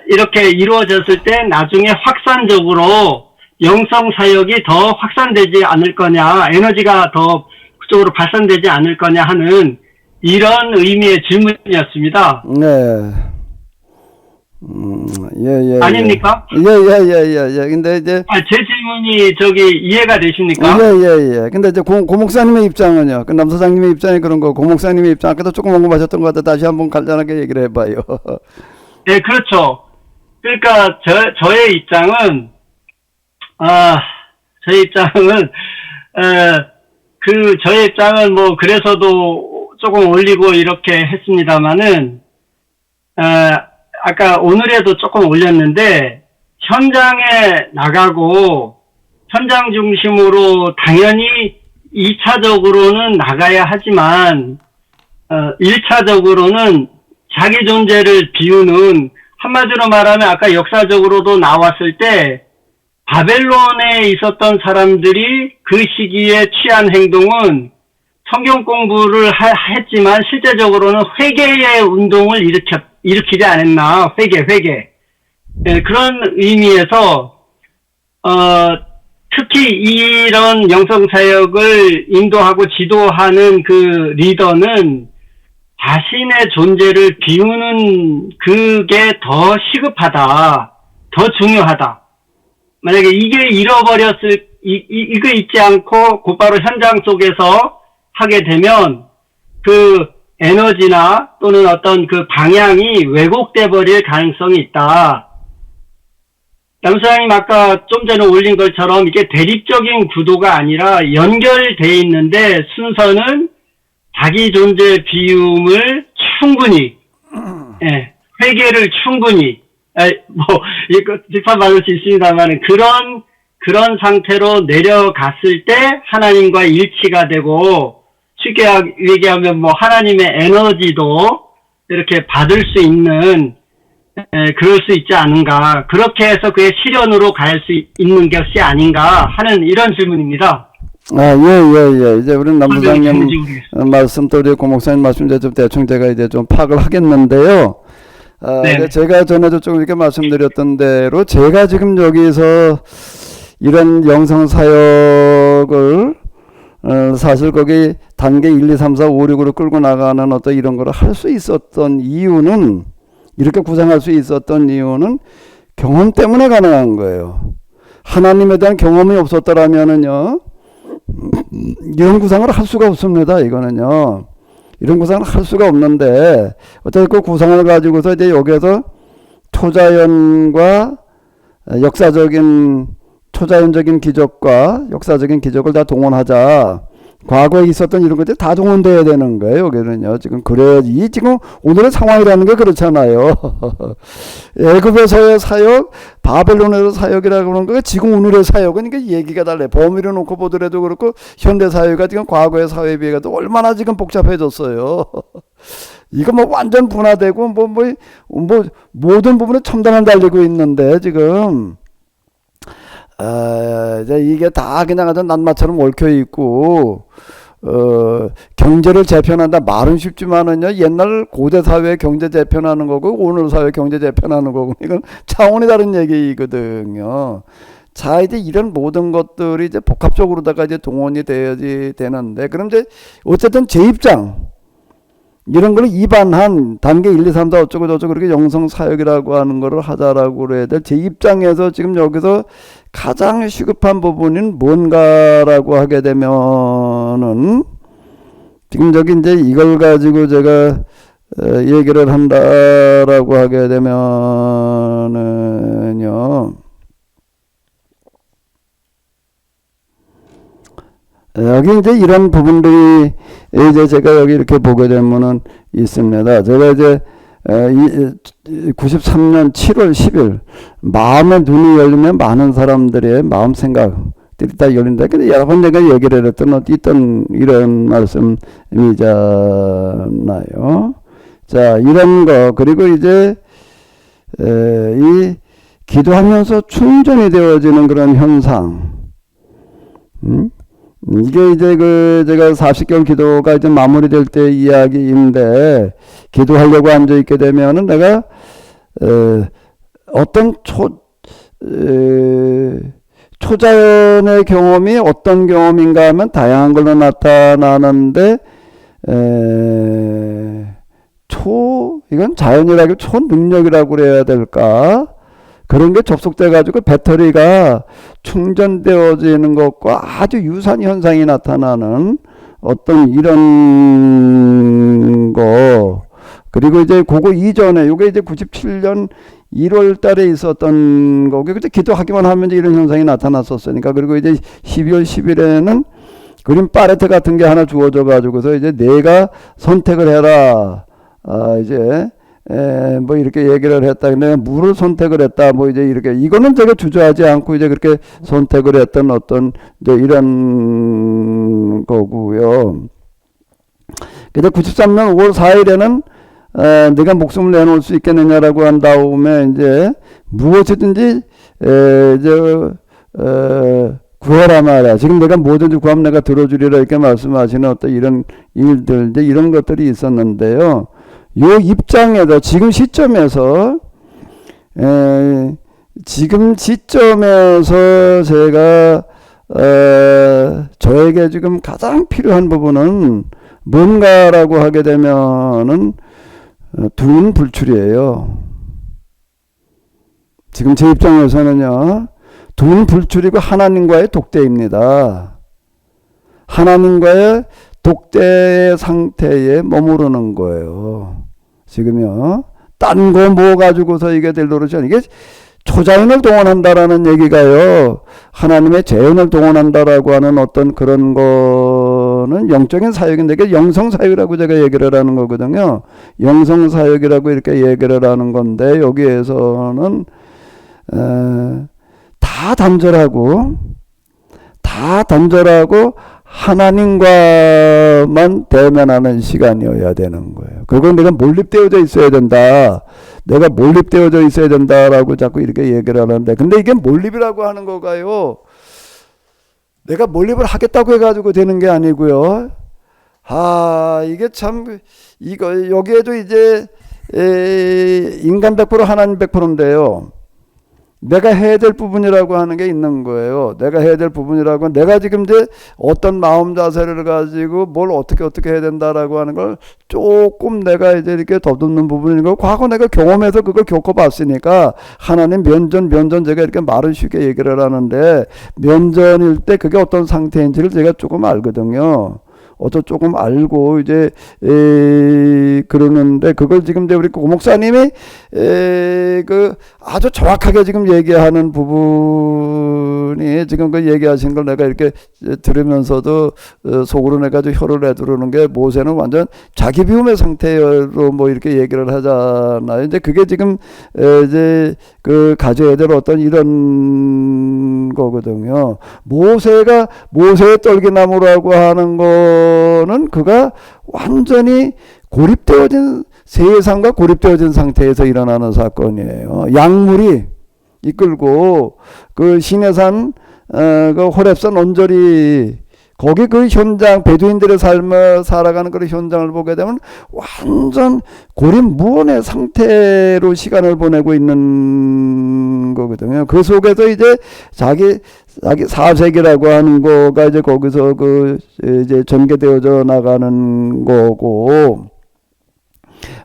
이렇게 이루어졌을 때 나중에 확산적으로 영성 사역이 더 확산되지 않을 거냐, 에너지가 더 그쪽으로 발산되지 않을 거냐 하는 이런 의미의 질문이었습니다. 네. 아닙니까? 예. 근데 이제 제 질문이 이해가 되십니까? 예. 근데 이제 고 목사님의 입장은요. 그 남 소장님의 입장이 그런 거, 고 목사님의 입장 아까도 조금 언급하셨던 것 같아. 다시 한번 간단하게 얘기를 해봐요. 네, 그렇죠. 그러니까 저의 입장은 저의 입장을 뭐, 그래서도 조금 올리고 이렇게 했습니다만은, 아까 오늘에도 조금 올렸는데, 현장에 나가고, 현장 중심으로 당연히 2차적으로는 나가야 하지만, 1차적으로는 자기 존재를 비우는, 한마디로 말하면 아까 역사적으로도 나왔을 때, 바벨론에 있었던 사람들이 그 시기에 취한 행동은 성경 공부를 했지만 실제적으로는 회개의 운동을 일으키지 않았나. 회개. 네, 그런 의미에서, 특히 이런 영성사역을 인도하고 지도하는 그 리더는 자신의 존재를 비우는 그게 더 시급하다. 더 중요하다. 만약에 이게 이거 잊지 않고 곧바로 현장 속에서 하게 되면 그 에너지나 또는 어떤 그 방향이 왜곡돼 버릴 가능성이 있다. 양수장님 아까 좀 전에 올린 것처럼 이게 대립적인 구도가 아니라 연결돼 있는데 순서는 자기 존재 비움을 충분히, 예, 회개를 충분히, 이거 비판받을 수 있습니다만 그런 상태로 내려갔을 때 하나님과 일치가 되고 쉽게 얘기하면 뭐 하나님의 에너지도 이렇게 받을 수 있는 그럴 수 있지 않은가. 그렇게 해서 그의 실현으로 갈 수 있는 것이 아닌가 하는 이런 질문입니다. 예. 이제 우리 남부장님 말씀 또 우리 고 목사님 말씀 이제 좀 대충 제가 이제 좀 파악을 하겠는데요. 네. 제가 전에도 좀 이렇게 말씀드렸던 대로 제가 지금 여기서 이런 영성 사역을 사실 거기 단계 1, 2, 3, 4, 5, 6으로 끌고 나가는 어떤 이런 거를 할 수 있었던 이유는 이렇게 구상할 수 있었던 이유는 경험 때문에 가능한 거예요. 하나님에 대한 경험이 없었더라면은요, 이런 구상을 할 수가 없습니다. 이거는요. 이런 구상을 할 수가 없는데, 어차피 그 구상을 가지고서 이제 여기에서 초자연과 초자연적인 기적과 역사적인 기적을 다 동원하자. 과거에 있었던 이런 것들이 다 동원돼야 되는 거예요. 여기는요. 지금 그래야지. 지금 오늘의 상황이라는 게 그렇잖아요. 애굽에서의 사역, 바벨론에서 사역이라고 그러는 거 지금 오늘의 사역은 이게 얘기가 달라요. 범위를 놓고 보더라도 그렇고 현대 사회가 지금 과거의 사회에 비해서 얼마나 지금 복잡해졌어요. 이거 뭐 완전 분화되고 모든 부분에 첨단을 달리고 있는데 지금 이제 이게 다 그냥 아주 낱마처럼 얽혀 있고, 경제를 재편한다. 말은 쉽지만은요, 옛날 고대 사회 경제 재편하는 거고, 오늘 사회 경제 재편하는 거고, 이건 차원이 다른 얘기거든요. 자, 이제 이런 모든 것들이 이제 복합적으로다가 이제 동원이 돼야지 되는데, 그럼 이제, 어쨌든 제 입장, 이런 걸 입안한 단계 1, 2, 3, 4 어쩌고 저쩌고 그렇게 영성사역이라고 하는 거를 하자라고 그래야 될 제 입장에서 지금 여기서 가장 시급한 부분인 뭔가라고 하게 되면은 지금 저기 이제 이걸 가지고 제가 얘기를 한다라고 하게 되면은요, 여기 이제 이런 부분들이 이제 제가 여기 이렇게 보게 되면은 있습니다. 제가 이제 93년 7월 10일 마음의 눈이 열리면 많은 사람들의 마음 생각들이 다 열린다. 근데 여러 번 내가 얘기를 했던 이런 말씀이잖아요. 자, 이런 거 그리고 이제 이 기도하면서 충전이 되어지는 그런 현상. 이게 이제 제가 40개월 기도가 이제 마무리될 때 이야기인데, 기도하려고 앉아있게 되면은 내가, 어떤 초자연의 경험이 어떤 경험인가 하면 다양한 걸로 나타나는데, 이건 자연이라고 초능력이라고 그래야 될까? 그런 게 접속돼 가지고 배터리가 충전되어지는 것과 아주 유사한 현상이 나타나는 어떤 이런 거. 그리고 이제 그거 이전에 요게 이제 97년 1월 달에 있었던 거고, 그때 기도하기만 하면 이제 이런 현상이 나타났었으니까. 그리고 이제 12월 10일에는 그림 팔레트 같은 게 하나 주어져 가지고서 이제 내가 선택을 해라. 이제 뭐 이렇게 얘기를 했다. 내가 물을 선택을 했다. 뭐 이제 이렇게 이거는 제가 주저하지 않고 이제 그렇게 선택을 했던 어떤 이제 이런 거고요. 근데 93년 5월 4일에는 네가 목숨을 내놓을 수 있겠느냐라고 한 다음에 이제 무엇이든지 구하라 말이야. 지금 내가 뭐든지 구하면 내가 들어주리라 이렇게 말씀하시는 어떤 이런 일들, 이제 이런 것들이 있었는데요. 요 입장에서 지금 시점에서 제가 저에게 지금 가장 필요한 부분은 뭔가라고 하게 되면은 두문불출이에요. 지금 제 입장에서는요, 두문불출이고 하나님과의 독대입니다. 하나님과의 독대 상태에 머무르는 거예요. 지금요. 딴 거 뭐 가지고서 이게 될 노릇이 아니고 이게 초자연을 동원한다라는 얘기가요. 하나님의 재연을 동원한다라고 하는 어떤 그런 거는 영적인 사역인데 이게 영성사역이라고 제가 얘기를 하는 거거든요. 영성사역이라고 이렇게 얘기를 하는 건데 여기에서는 다 단절하고 하나님과만 대면하는 시간이어야 되는 거예요. 그건 내가 몰입되어져 있어야 된다. 내가 몰입되어져 있어야 된다라고 자꾸 이렇게 얘기를 하는데, 근데 이게 몰입이라고 하는 거가요, 내가 몰입을 하겠다고 해가지고 되는 게 아니고요. 이게 참, 여기에도 이제, 인간 100% 하나님 100%인데요. 내가 해야 될 부분이라고 하는 게 있는 거예요. 내가 해야 될 부분이라고, 내가 지금 이제 어떤 마음 자세를 가지고 뭘 어떻게 해야 된다라고 하는 걸 조금 내가 이제 이렇게 더듬는 부분인 거, 과거 내가 경험해서 그걸 겪어봤으니까, 하나님 면전 제가 이렇게 말을 쉽게 얘기를 하는데, 면전일 때 그게 어떤 상태인지를 제가 조금 알거든요. 조금 알고 이제 그러는데, 그걸 지금 이제 우리 고 목사님이 아주 정확하게 지금 얘기하는 부분이, 지금 그 얘기하신 걸 내가 이렇게 들으면서도 속으로 내가 좀 혀를 내두르는 게, 모세는 완전 자기 비움의 상태로 뭐 이렇게 얘기를 하잖아요. 이제 그게 지금 이제 가져야 될 어떤 이런 거거든요. 모세의 떨기나무라고 하는 거는 그가 완전히 세상과 고립되어진 상태에서 일어나는 사건이에요. 약물이 이끌고 그 시내산 그 호렙산 언저리, 거기 그 현장, 베두인들의 삶을 살아가는 그런 현장을 보게 되면 완전 고립무원의 상태로 시간을 보내고 있는 거거든요. 그 속에서 이제 자기 사색이라고 하는 거가 이제 거기서 이제 전개되어져 나가는 거고,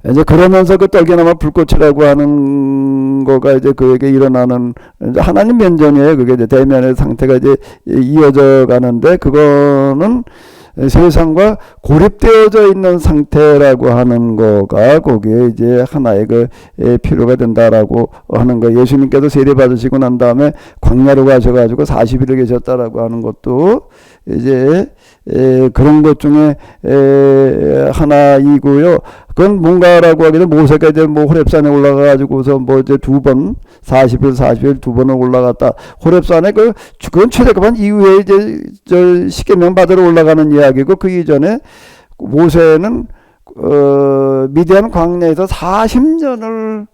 이제 그러면서 그 떨기나무 불꽃이라고 하는 거가 이제 그에게 일어나는 이제 하나님 면전이에요. 그게 이제 대면의 상태가 이제 이어져 가는데, 그거는 세상과 고립되어져 있는 상태라고 하는 거가 거기에 이제 하나의 필요가 된다라고 하는 거. 예수님께서 세례 받으시고 난 다음에 광야로 가셔가지고 40일을 계셨다라고 하는 것도 이제 그런 것 중에 하나이고요. 그건 뭔가라고 하게 되면, 모세가 이제 뭐 호렙산에 올라가가지고서 뭐 이제 40일 두 번을 올라갔다. 호렙산에 그건 출애굽한 이후에 이제 십계명 받으러 올라가는 이야기고, 그 이전에 모세는 미디안 광야에서 40년을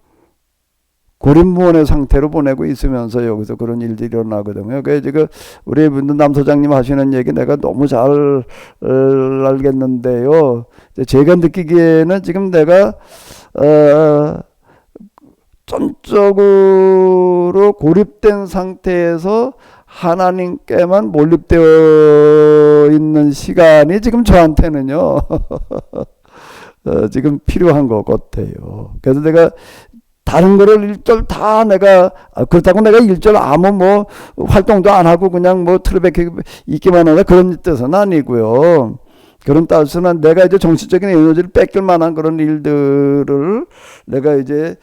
고립무원의 상태로 보내고 있으면서 여기서 그런 일들이 일어나거든요. 그래서 지금 우리 남소장님 하시는 얘기 내가 너무 잘 알겠는데요. 제가 느끼기에는 지금 내가 전적으로 고립된 상태에서 하나님께만 몰입되어 있는 시간이 지금 저한테는요 지금 필요한 것 같아요. 그래서 내가 다른 거를 1절 다 그렇다고 내가 1절 아무 뭐 활동도 안 하고 그냥 뭐 틀에 박혀 있기만 하는 그런 뜻은 아니고요. 그런 뜻은 내가 이제 정신적인 에너지를 뺏길 만한 그런 일들을 내가 이제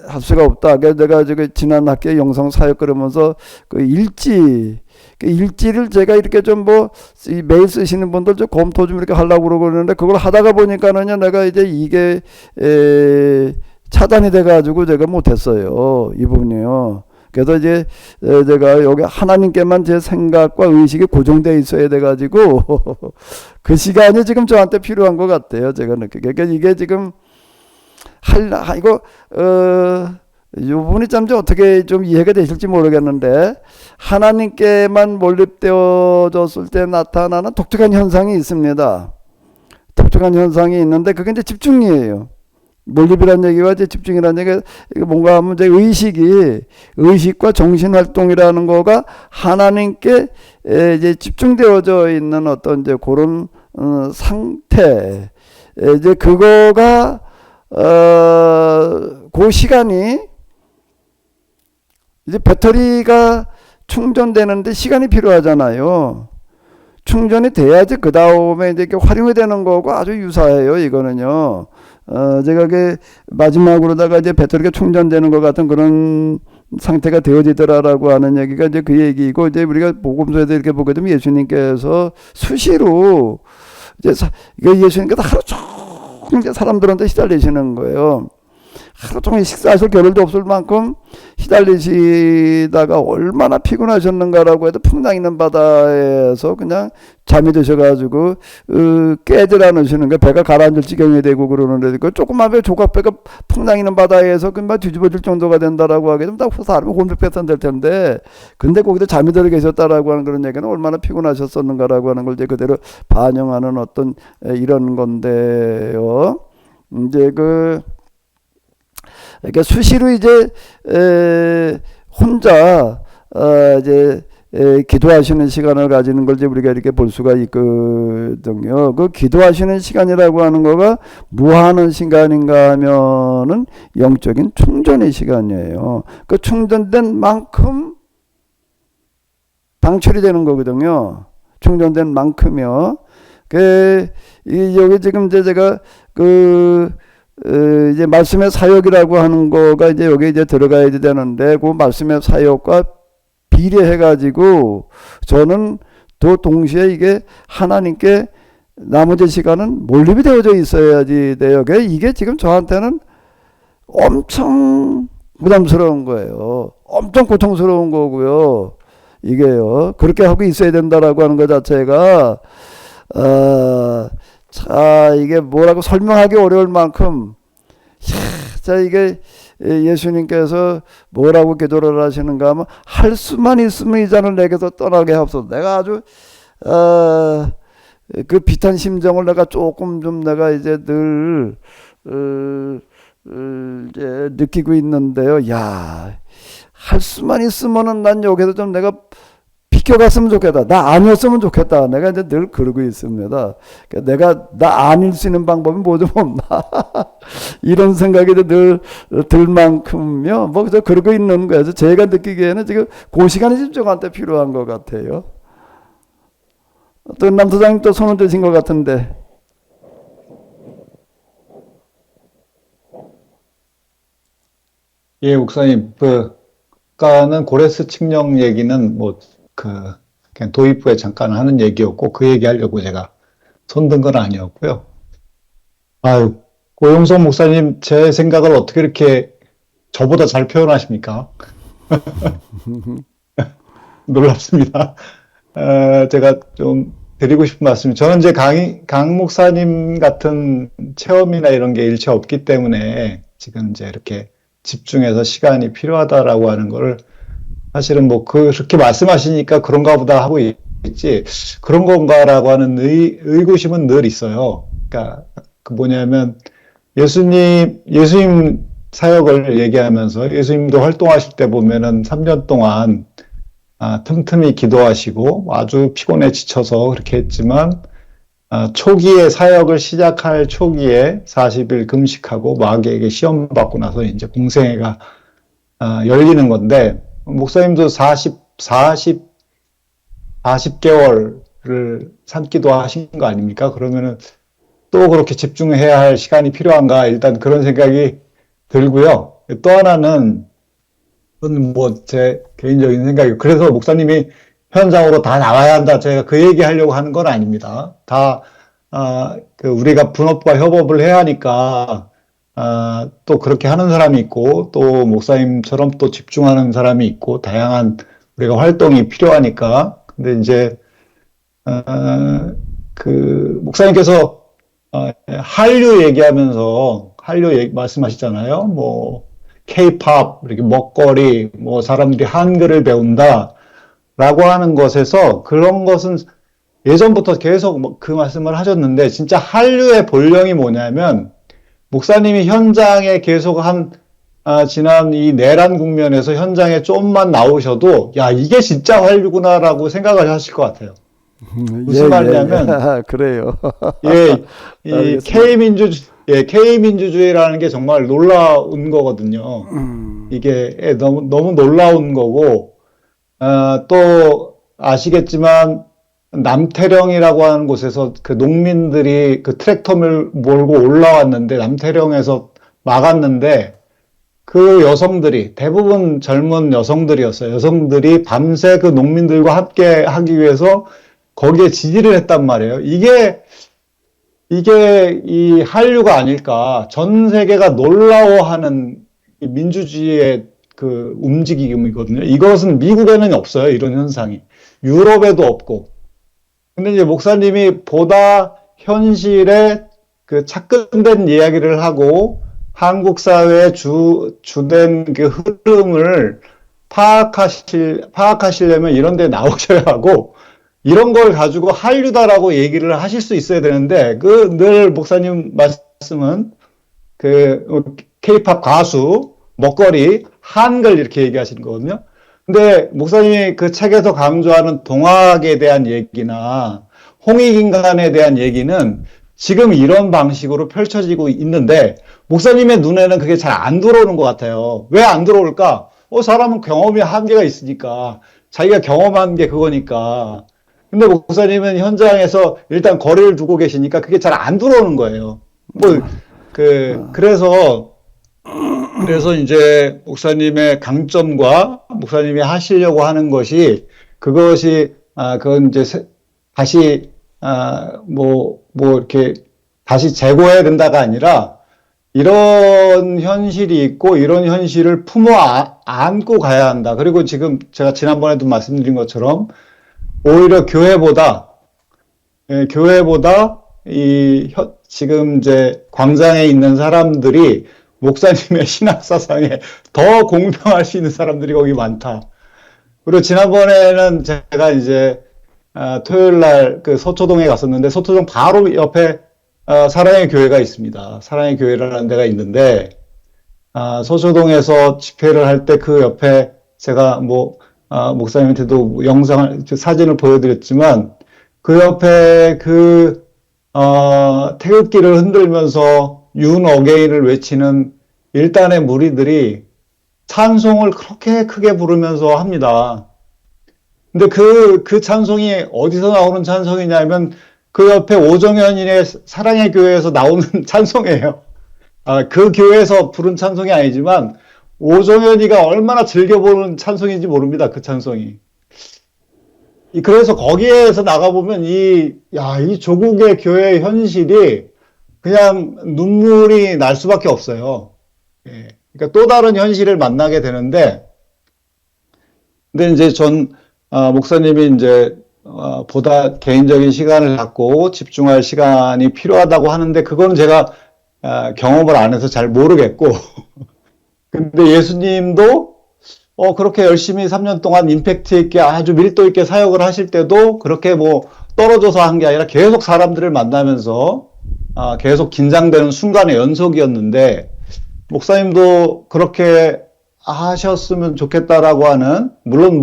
할 수가 없다. 그래서 내가 지난 학기에 영상 사역 그러면서 그 일지, 그 일지를 제가 이렇게 좀 뭐 매일 쓰시는 분들 좀 검토 좀 이렇게 하려고 그러고 그러는데 그걸 하다가 보니까는요 내가 이제 이게 차단이 돼가지고 제가 못했어요. 이 부분이요. 그래서 이제 제가 여기 하나님께만 제 생각과 의식이 고정되어 있어야 돼가지고 그 시간이 지금 저한테 필요한 것 같아요. 제가 느끼기에. 그러니까 이게 지금 이거 이 부분이 참 어떻게 좀 이해가 되실지 모르겠는데 하나님께만 몰입되어졌을 때 나타나는 독특한 현상이 있습니다. 독특한 현상이 있는데 그게 이제 집중이에요. 몰입이라는 얘기와 이제 집중이라는 얘기가 뭔가 하면 이제 의식과 정신활동이라는 거가 하나님께 이제 집중되어져 있는 어떤 이제 그런 상태 이제 그거가 그 시간이 이제 배터리가 충전되는데 시간이 필요하잖아요. 충전이 돼야지 그 다음에 이제 이렇게 활용이 되는 거고 아주 유사해요. 이거는요. 제가 그 마지막으로다가 이제 배터리가 충전되는 것 같은 그런 상태가 되어지더라라고 하는 얘기가 이제 그 얘기이고 이제 우리가 복음서에도 이렇게 보게 되면 예수님께서 수시로 이제 예수님께서 하루 종일 이제 사람들한테 시달리시는 거예요. 하루 종일 식사하실 겨를도 없을 만큼 시달리시다가 얼마나 피곤하셨는가라고 해도 풍랑 있는 바다에서 그냥 잠이 드셔가지고 깨질 않으시는 거예요. 배가 가라앉을 지경이 되고 그러는데 그 조그만 배 조각배가 풍랑 있는 바다에서 그만 뒤집어질 정도가 된다라고 하게 되면 다 사람이 곤백배탄 될 텐데 근데 거기서 잠이 들어 계셨다라고 하는 그런 얘기는 얼마나 피곤하셨었는가라고 하는 걸 이제 그대로 반영하는 어떤 이런 건데요. 이제 그러니까 수시로 이제 혼자 이제 기도하시는 시간을 가지는 걸 이제 우리가 이렇게 볼 수가 있거든요. 그 기도하시는 시간이라고 하는 거가 뭐 하는 시간인가 하면은 영적인 충전의 시간이에요. 그 충전된 만큼 방출이 되는 거거든요. 충전된 만큼이요. 여기 지금 이제 제가 이제 말씀의 사역이라고 하는 거가 이제 여기 이제 들어가야 되는데 그 말씀의 사역과 비례해가지고 저는 또 동시에 이게 하나님께 나머지 시간은 몰입이 되어져 있어야지 돼요. 이게 지금 저한테는 엄청 부담스러운 거예요. 엄청 고통스러운 거고요. 이게요. 그렇게 하고 있어야 된다라고 하는 것 자체가 자, 이게 뭐라고 설명하기 어려울 만큼, 자, 이게 예수님께서 뭐라고 기도를 하시는가 하면, 할 수만 있으면 이 잔을 내게서 떠나게 하옵소서. 내가 아주, 그 비탄 심정을 내가 조금 좀 내가 이제 늘, 이제 느끼고 있는데요. 야, 할 수만 있으면은 난 여기서 좀 내가 비껴갔으면 좋겠다. 나 아니었으면 좋겠다. 내가 이제 늘 그러고 있습니다. 내가 나 아닐 수 있는 방법이 뭐 좀 없나. 이런 생각이 늘 들 만큼요. 뭐 그저 그러고 있는 거예요. 제가 느끼기에는 지금 그 시간이 지금 저한테 필요한 것 같아요. 또 남소장님 또 손을 드신 것 같은데. 예, 목사님, 아까는 고레스 칙령 얘기는 그냥 도입부에 잠깐 하는 얘기였고, 그 얘기 하려고 제가 손든 건 아니었고요. 아유, 고용성 목사님, 제 생각을 어떻게 이렇게 저보다 잘 표현하십니까? 놀랍습니다. 제가 좀 드리고 싶은 말씀이, 저는 이제 강 목사님 같은 체험이나 이런 게 일체 없기 때문에 지금 이제 이렇게 집중해서 시간이 필요하다라고 하는 거를 사실은 그렇게 말씀하시니까 그런가 보다 하고 있지, 그런 건가라고 하는 의구심은 늘 있어요. 그러니까, 뭐냐면, 예수님 사역을 얘기하면서 예수님도 활동하실 때 보면은 3년 동안, 틈틈이 기도하시고 아주 피곤해 지쳐서 그렇게 했지만, 초기에 사역을 시작할 초기에 40일 금식하고 마귀에게 시험 받고 나서 이제 공생애가, 열리는 건데, 목사님도 40개월을 참기도 하신 거 아닙니까? 그러면은 또 그렇게 집중해야 할 시간이 필요한가? 일단 그런 생각이 들고요. 또 하나는, 그건 제 개인적인 생각이고, 그래서 목사님이 현장으로 다 나와야 한다. 제가 그 얘기 하려고 하는 건 아닙니다. 우리가 분업과 협업을 해야 하니까, 또 그렇게 하는 사람이 있고, 또 목사님처럼 또 집중하는 사람이 있고, 다양한 우리가 활동이 필요하니까. 근데 이제, 목사님께서, 한류 얘기하면서, 말씀하시잖아요. 뭐, K-팝, 이렇게 먹거리, 뭐, 사람들이 한글을 배운다. 라고 하는 것에서 그런 것은 예전부터 계속 그 말씀을 하셨는데, 진짜 한류의 본령이 뭐냐면, 목사님이 현장에 계속 지난 이 내란 국면에서 현장에 좀만 나오셔도, 야, 이게 진짜 한류구나라고 생각을 하실 것 같아요. 무슨 말이냐면, 그래요. 예, 이 알겠습니다. K민주주의라는 게 정말 놀라운 거거든요. 이게 너무 놀라운 거고, 또 아시겠지만 남태령이라고 하는 곳에서 그 농민들이 그 트랙터를 몰고 올라왔는데 남태령에서 막았는데 그 여성들이 대부분 젊은 여성들이었어요. 여성들이 밤새 그 농민들과 함께 하기 위해서 거기에 지지를 했단 말이에요. 이게 이 한류가 아닐까. 전 세계가 놀라워하는 이 민주주의의 그 움직임이거든요. 이것은 미국에는 없어요. 이런 현상이. 유럽에도 없고. 근데 이제 목사님이 보다 현실에 그 착근된 이야기를 하고 한국 사회의 주된 그 흐름을 파악하시려면 이런 데 나오셔야 하고 이런 걸 가지고 한류다라고 얘기를 하실 수 있어야 되는데 늘 목사님 말씀은 K-팝 가수, 먹거리, 한글 이렇게 얘기하시는 거거든요. 근데 목사님이 그 책에서 강조하는 동학에 대한 얘기나 홍익인간에 대한 얘기는 지금 이런 방식으로 펼쳐지고 있는데 목사님의 눈에는 그게 잘 안 들어오는 것 같아요. 왜 안 들어올까? 사람은 경험이 한계가 있으니까 자기가 경험한 게 그거니까. 근데 목사님은 현장에서 일단 거리를 두고 계시니까 그게 잘 안 들어오는 거예요. 그래서 이제 목사님의 강점과 목사님이 하시려고 하는 것이 그건 이제 다시 이렇게 다시 재고해야 된다가 아니라 이런 현실이 있고 이런 현실을 품어 안고 가야 한다. 그리고 지금 제가 지난번에도 말씀드린 것처럼 오히려 교회보다 지금 이제 광장에 있는 사람들이 목사님의 신학 사상에 더 공평할 수 있는 사람들이 거기 많다. 그리고 지난번에는 제가 이제 토요일 날 그 서초동에 갔었는데 서초동 바로 옆에 사랑의 교회가 있습니다. 사랑의 교회라는 데가 있는데 서초동에서 집회를 할 때 그 옆에 제가 목사님한테도 사진을 보여드렸지만 그 옆에 태극기를 흔들면서 윤 어게인을 외치는 일단의 무리들이 찬송을 그렇게 크게 부르면서 합니다. 근데 그 찬송이 어디서 나오는 찬송이냐면 그 옆에 오정현이의 사랑의 교회에서 나오는 찬송이에요. 그 교회에서 부른 찬송이 아니지만 오정현이가 얼마나 즐겨 부르는 찬송인지 모릅니다. 그 찬송이. 그래서 거기에서 나가보면 이 조국의 교회 현실이 그냥 눈물이 날 수밖에 없어요. 그러니까 또 다른 현실을 만나게 되는데, 근데 이제 목사님이 이제, 보다 개인적인 시간을 갖고 집중할 시간이 필요하다고 하는데, 그거는 제가, 경험을 안 해서 잘 모르겠고, 근데 예수님도, 그렇게 열심히 3년 동안 임팩트 있게 아주 밀도 있게 사역을 하실 때도 그렇게 떨어져서 한 게 아니라 계속 사람들을 만나면서, 계속 긴장되는 순간의 연속이었는데, 목사님도 그렇게 하셨으면 좋겠다라고 하는, 물론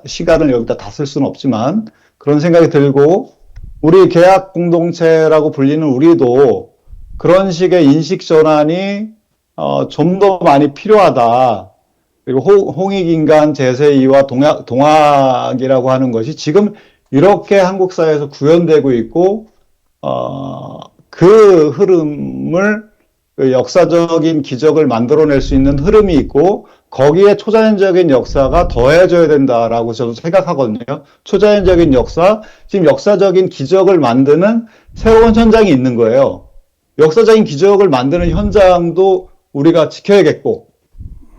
시간을 여기다 다 쓸 수는 없지만, 그런 생각이 들고, 우리 계약 공동체라고 불리는 우리도 그런 식의 인식 전환이, 좀 더 많이 필요하다. 그리고 홍익인간 제세이와 동학이라고 하는 것이 지금 이렇게 한국 사회에서 구현되고 있고, 그 흐름을 역사적인 기적을 만들어낼 수 있는 흐름이 있고 거기에 초자연적인 역사가 더해져야 된다라고 저도 생각하거든요. 초자연적인 역사, 지금 역사적인 기적을 만드는 새로운 현장이 있는 거예요. 역사적인 기적을 만드는 현장도 우리가 지켜야겠고,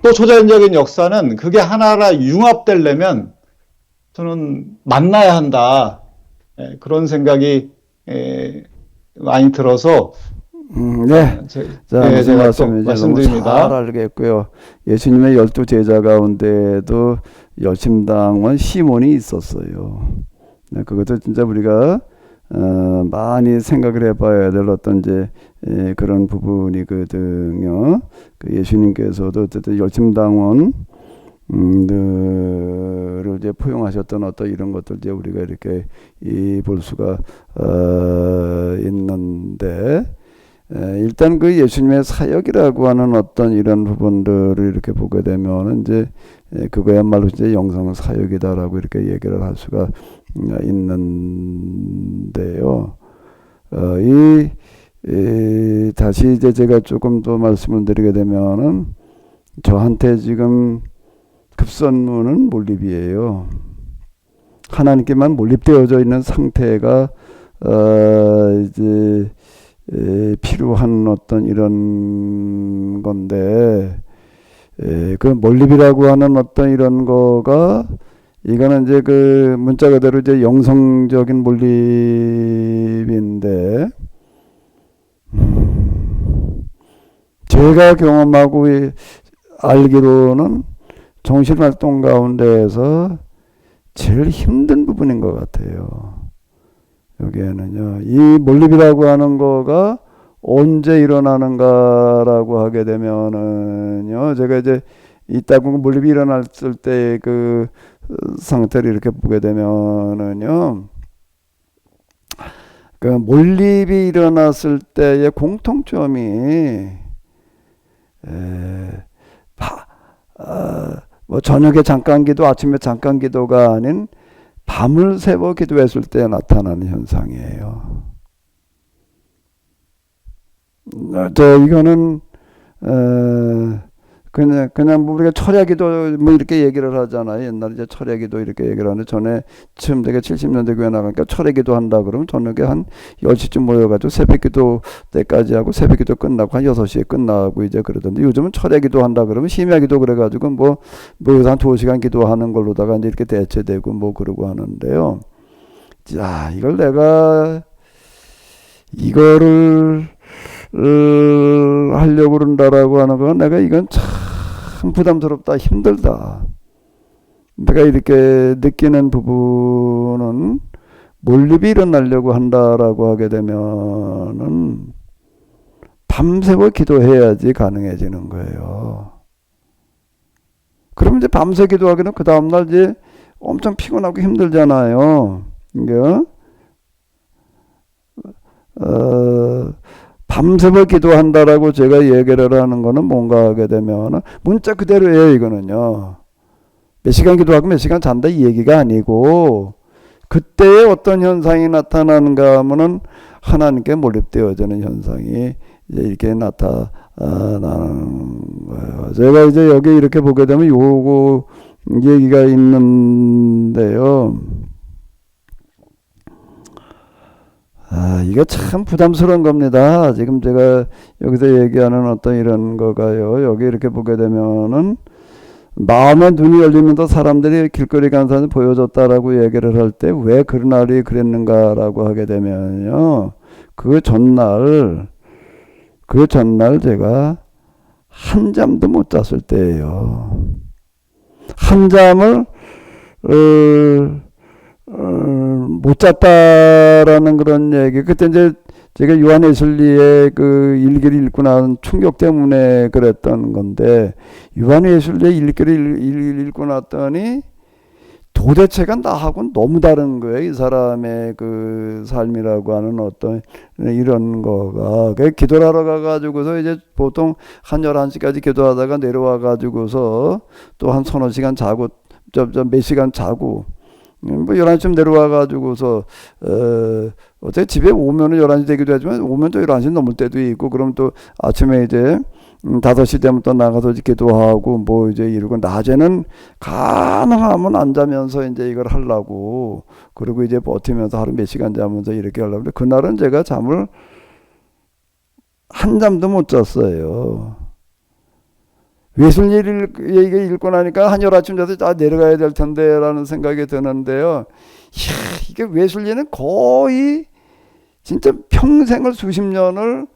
또 초자연적인 역사는 그게 하나하나 융합되려면 저는 만나야 한다. 그런 생각이 많이 들어서 네. 자, 무슨 제가 또 말씀인지 너무 말씀드립니다. 잘 알겠고요. 예수님의 12제자 가운데도 열심당원 시몬이 있었어요. 네, 그것도 진짜 우리가 많이 생각을 해봐야 될 어떤 이제 그런 부분이거든요. 그 예수님께서도 어쨌든 열심당원 를 이제 포용하셨던 어떤 이런 것들 이제 우리가 이렇게 볼 수가 있는데, 일단 그 예수님의 사역이라고 하는 어떤 이런 부분들을 이렇게 보게 되면은 이제 그거야말로 이제 영성 사역이다라고 이렇게 얘기를 할 수가 있는데요. 다시 이제 제가 조금 더 말씀을 드리게 되면은 저한테 지금 급선무는 몰입이에요. 하나님께만 몰입되어져 있는 상태가 이제 필요한 어떤 이런 건데, 그 몰입이라고 하는 어떤 이런 거가 이거는 이제 그 문자 그대로 이제 영성적인 몰입인데, 제가 경험하고 알기로는 정신활동 가운데에서 제일 힘든 부분인 것 같아요. 여기에는요, 이 몰입이라고 하는 거가 언제 일어나는가라고 하게 되면은요, 제가 이제 이따 몰입이 일어났을 때 그 상태를 이렇게 보게 되면은요, 그 몰입이 일어났을 때의 공통점이 뭐 저녁에 잠깐 기도, 아침에 잠깐 기도가 아닌 밤을 새워 기도했을 때 나타나는 현상이에요. 이거는 그냥 뭐 우리가 철야기도 뭐 이렇게 얘기를 하잖아요. 옛날에 이제 철야기도 이렇게 얘기를 하는데, 전에 처음 제가 70년대 교회 나가니까 철야기도 한다 그러면 저녁에 한 10시쯤 모여가지고 새벽기도 때까지 하고 새벽기도 끝나고 한 6시에 끝나고 이제 그러던데, 요즘은 철야기도 한다 그러면 심야기도 그래가지고 뭐 한 2시간 기도하는 걸로다가 이제 이렇게 대체되고 뭐 그러고 하는데요. 자, 이거를 하려고 그런다라고 하는 건 이건 참 부담스럽다, 힘들다. 내가 이렇게 느끼는 부분은 몰입이 일어나려고 한다라고 하게 되면은 밤새워 기도해야지 가능해지는 거예요. 그러면 이제 밤새 기도하기는 그 다음날 이제 엄청 피곤하고 힘들잖아요. 이게 밤새워 기도한다라고 제가 얘기를 하는 거는 뭔가 하게 되면 문자 그대로예요. 이거는요, 몇 시간 기도하고 몇 시간 잔다 이 얘기가 아니고, 그때에 어떤 현상이 나타나는가 하면은 하나님께 몰입되어지는 현상이 이제 이렇게 나타나는 거예요. 제가 이제 여기 이렇게 보게 되면 요거 얘기가 있는데요. 이거 참 부담스러운 겁니다. 지금 제가 여기서 얘기하는 어떤 이런 거가요, 여기 이렇게 보게 되면은 마음의 눈이 열리면서 사람들이 길거리 가는 사람이 보여줬다라고 얘기를 할 때 왜 그런 날이 그랬는가라고 하게 되면요, 그 전날 제가 한 잠도 못 잤을 때예요. 한 잠을 못 잤다라는 그런 얘기. 그때 이제 제가 요한 웨슬리의 그 일기를 읽고 나온 충격 때문에 그랬던 건데, 요한 웨슬리의 일기를 읽고 났더니 도대체가 나하고는 너무 다른 거예요. 이 사람의 그 삶이라고 하는 어떤 이런 거가. 기도를 하러 가가지고서 이제 보통 한 11시까지 기도하다가 내려와 가지고서 또 한 서너 시간 자고, 몇 시간 자고, 뭐 11시쯤 내려와 가지고서 어떻게 집에 오면은 11시 되기도 하지만 오면 또 11시 넘을 때도 있고, 그럼 또 아침에 이제 5시 되면 또 나가서 이제 기도하고 뭐 이제 이러고 낮에는 가능하면 안 자면서 이제 이걸 하려고 그리고 이제 버티면서 하루 몇 시간 자면서 이렇게 하려고 근데 그날은 제가 잠을 한 잠도 못 잤어요. 외술 얘기 읽고 나니까 한열 아침 자서 내려가야 될 텐데 라는 생각이 드는데요. 이야, 이게 외술리는 거의 진짜 평생을 수십 년을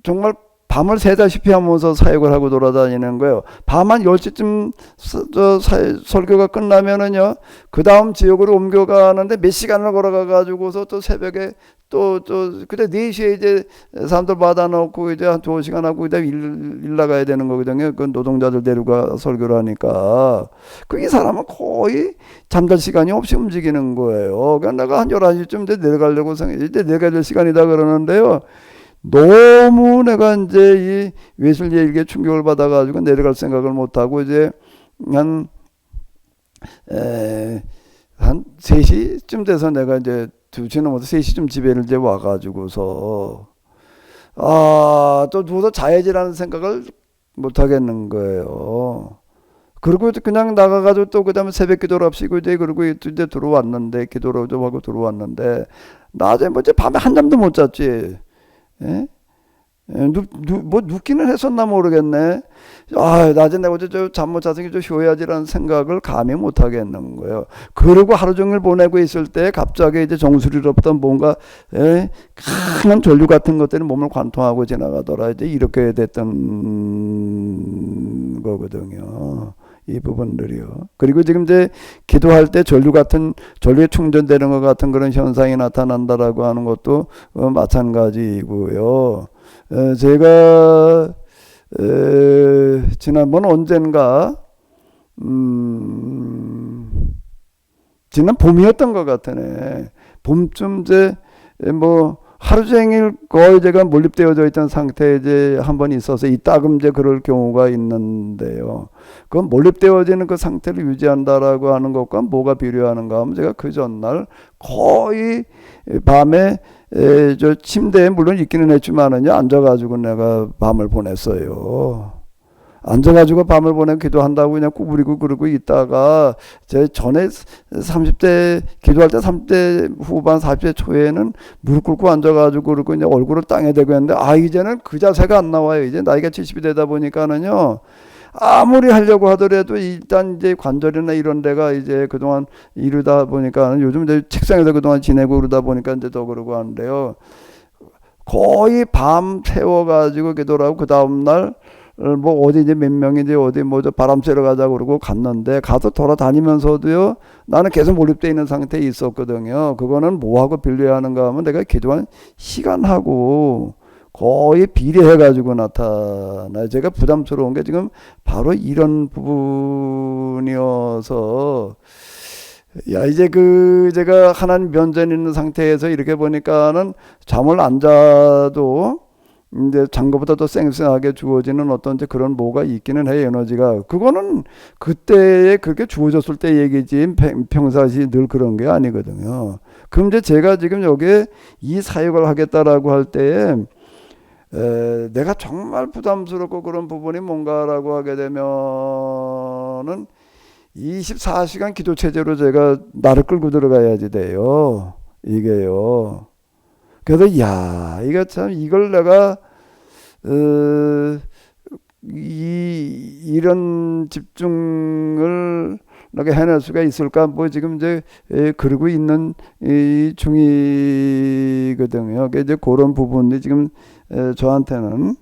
정말 밤을 새다시피 하면서 사역을 하고 돌아다니는 거예요. 밤 한 10시쯤 설교가 끝나면은요, 그 다음 지역으로 옮겨가는데 몇 시간을 걸어가가지고서 또 새벽에 그때 4시에 이제 사람들 받아놓고 이제 한 2시간 하고 이제 일 나가야 되는 거거든요. 그 노동자들 데리고 설교를 하니까. 그 이 사람은 거의 잠잘 시간이 없이 움직이는 거예요. 그러니까 내가 한 11시쯤 이제 내려가려고 이제 내려가야 될 시간이다 그러는데요. 너무 내가 이제 이 외술 얘기에 충격을 받아가지고 내려갈 생각을 못하고 이제 한 3시쯤 돼서 내가 이제 2시 넘어서 3시쯤 집에를 이제 와가지고서 또 누워서 자야지라는 생각을 못 하겠는 거예요. 그리고 그냥 나가가지고 또 그다음에 새벽 기도를 합시고 이제 그리고 이제 들어왔는데 기도를 좀 하고 들어왔는데 낮에 뭐 이제 밤에 한 잠도 못 잤지. 예? 뭐 눕기는 했었나 모르겠네. 낮에 내가 어제 잠 못 자서 좀 쉬어야지라는 생각을 감히 못 하겠는 거예요. 그리고 하루 종일 보내고 있을 때 갑자기 이제 정수리롭던 뭔가 큰 전류 같은 것들이 몸을 관통하고 지나가더라. 이제 이렇게 됐던 거거든요. 이 부분들이요. 그리고 지금 이제 기도할 때 전류에 충전되는 것 같은 그런 현상이 나타난다라고 하는 것도 마찬가지이고요. 제가 지난번 언젠가 지난 봄이었던 것 같으네. 봄쯤 이제 뭐 하루 종일 거의 제가 몰입되어져 있던 상태에 이제 한번 있어서 이따금 이제 그럴 경우가 있는데요. 그 몰입되어지는 그 상태를 유지한다라고 하는 것과 뭐가 필요한가 하면 제가 그 전날 거의 밤에 저 침대에 물론 있기는 했지만은요 앉아가지고 내가 밤을 보냈어요. 앉아가지고 밤을 보내고 기도한다고 그냥 구부리고 그러고 있다가 제 전에 30대 기도할 때 30대 후반 40대 초에는 무릎 꿇고 앉아가지고 그러고 이제 얼굴을 땅에 대고 했는데 이제는 그 자세가 안 나와요. 이제 나이가 70이 되다 보니까는요. 아무리 하려고 하더라도 일단 이제 관절이나 이런 데가 이제 그동안 이러다 보니까 요즘 이제 책상에서 그동안 지내고 그러다 보니까 이제 더 그러고 하는데요. 거의 밤 새워가지고 기도를 하고 그 다음날 뭐 어디 이제 몇 명이 이제 어디 뭐 저 바람 쐬러 가자고 그러고 갔는데 가서 돌아다니면서도요 나는 계속 몰입되어 있는 상태에 있었거든요. 그거는 뭐하고 비례하는가 하면 내가 기도한 시간하고 거의 비례해가지고 나타나요. 제가 부담스러운 게 지금 바로 이런 부분이어서 이제 제가 하나님 면전 있는 상태에서 이렇게 보니까는 잠을 안 자도 이제 잔거보다 더 쌩쌩하게 주어지는 어떤 이제 그런 뭐가 있기는 해요. 에너지가. 그거는 그때에 그렇게 주어졌을 때 얘기지 평상시 늘 그런 게 아니거든요. 그럼 이제 제가 지금 여기에 이 사역을 하겠다라고 할 때에 내가 정말 부담스럽고 그런 부분이 뭔가라고 하게 되면은 24시간 기도 체제로 제가 나를 끌고 들어가야지 돼요. 이게요. 그래서 이거 참 이걸 내가 이런 집중을 내가 해낼 수가 있을까? 뭐 지금 이제 그러고 있는 이 중이거든요. 이제 그런 부분이 지금 저한테는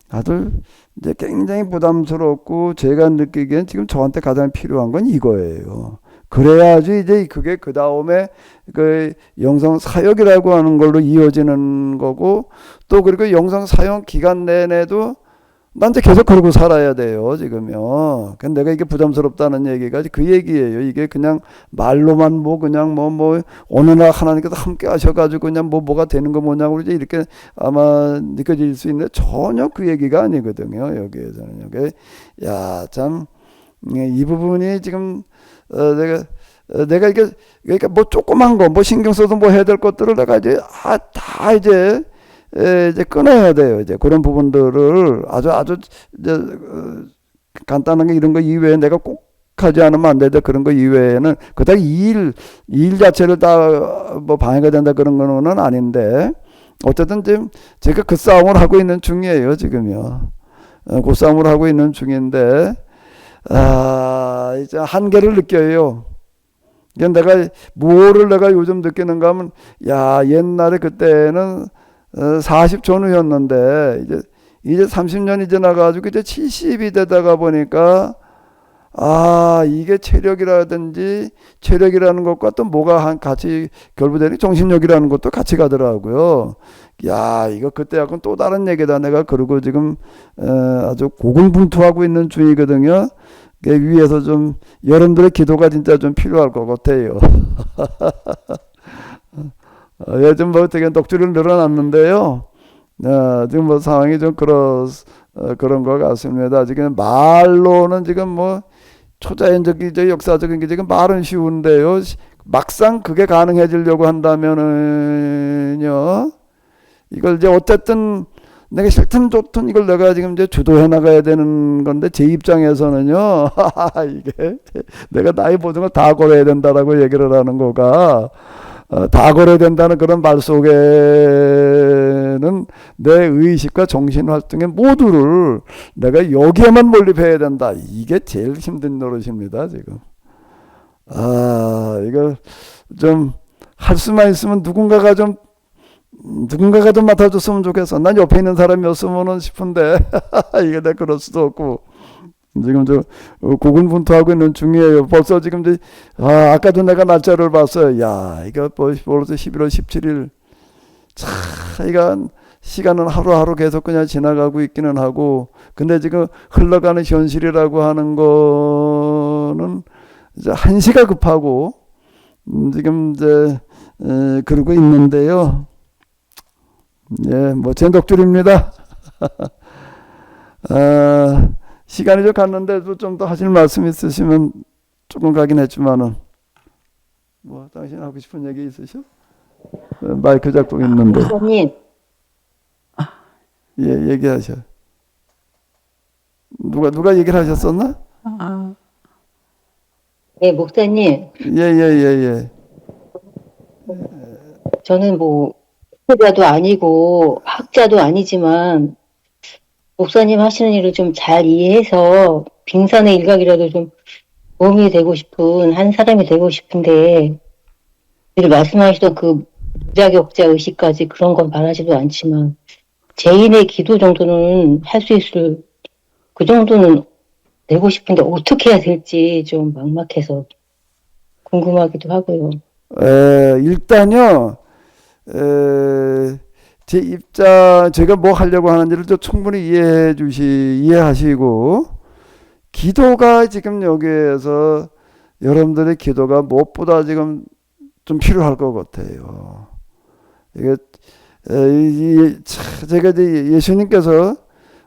아주 이제 굉장히 부담스럽고 제가 느끼기엔 지금 저한테 가장 필요한 건 이거예요. 그래야지 이제 그게 그 다음에 그 영성 사역이라고 하는 걸로 이어지는 거고 또 그리고 영성 사역 기간 내내도 난 이제 계속 그러고 살아야 돼요, 지금요. 근데 내가 이게 부담스럽다는 얘기가 그 얘기예요. 이게 그냥 말로만 뭐 그냥 뭐 어느 날 하나님께서 함께 하셔가지고 그냥 뭐가 되는 거 뭐냐고 이제 이렇게 아마 느껴질 수 있는데 전혀 그 얘기가 아니거든요. 여기에서는 여기 참 이 부분이 지금 내가 이게 그러니까 뭐 조그만 거 뭐 신경 써서 뭐 해야 될 것들을 내가 이제 다 이제 이제 끊어야 돼요. 이제 그런 부분들을 아주 이제 간단한 게 이런 거 이외에 내가 꼭 하지 않으면 안 되죠. 그런 거 이외에는 그닥 일 자체를 다 뭐 방해가 된다 그런 거는 아닌데 어쨌든 지금 제가 그 싸움을 하고 있는 중이에요. 지금요. 그 싸움을 하고 있는 중인데 이제 한계를 느껴요. 이게 내가 요즘 느끼는가 하면 야 옛날에 그때는 40 전후였는데 이제 30년이 지나가지고 이제 70이 되다가 보니까 이게 체력이라는 것과 또 뭐가 같이 결부되니 정신력이라는 것도 같이 가더라고요. 야, 이거 그때하고는 또 다른 얘기다. 내가 그러고 지금 아주 고군분투하고 있는 중이거든요. 위에서 좀 여러분들의 기도가 진짜 좀 필요할 것 같아요. 요즘 뭐 되게 녹두를 늘어났는데요. 지금 뭐 상황이 좀 그런 것 같습니다. 지금 말로는 지금 뭐 초자연적이죠, 역사적인 게 지금 말은 쉬운데요. 막상 그게 가능해지려고 한다면은요, 이걸 이제 어쨌든 내가 싫든 좋든 이걸 내가 지금 이제 주도해 나가야 되는 건데 제 입장에서는요, 이게 내가 나이 모든 걸 다 걸어야 된다라고 얘기를 하는 거가 다 걸어야 된다는 그런 말 속에는 내 의식과 정신 활동의 모두를 내가 여기에만 몰입해야 된다. 이게 제일 힘든 노릇입니다, 지금. 이거 좀 할 수만 있으면 누군가가 좀 맡아줬으면 좋겠어. 난 옆에 있는 사람이었으면 싶은데, 이게 내가 그럴 수도 없고. 지금 고군분투하고 있는 중이에요. 벌써 지금 아까도 내가 날짜를 봤어요. 야, 이거 벌써 11월 17일. 참, 이거 시간은 하루하루 계속 그냥 지나가고 있기는 하고, 근데 지금 흘러가는 현실이라고 하는 거는 이제 한시가 급하고, 지금 그러고 있는데요. 예, 뭐 제독줄입니다. 시간이 좀 갔는데도 좀 더 하실 말씀 있으시면 조금 가긴 했지만은 뭐 당신 하고 싶은 얘기 있으셔? 마이크 잡고 있는데. 목사님, 예, 얘기하셔. 누가 얘기를 하셨었나? 네, 목사님, 예. 저는 뭐 학자도 아니고 학자도 아니지만 목사님 하시는 일을 좀 잘 이해해서 빙산의 일각이라도 좀 도움이 되고 싶은 한 사람이 되고 싶은데 늘 말씀하시던 그 무자격자 의식까지 그런 건 바라지도 않지만 개인의 기도 정도는 할 수 있을 그 정도는 되고 싶은데 어떻게 해야 될지 좀 막막해서 궁금하기도 하고요. 일단요, 제 입장, 제가 뭐 하려고 하는지를 좀 충분히 이해하시고, 기도가 지금 여기에서 여러분들의 기도가 무엇보다 지금 좀 필요할 것 같아요. 이게, 제가 이제 예수님께서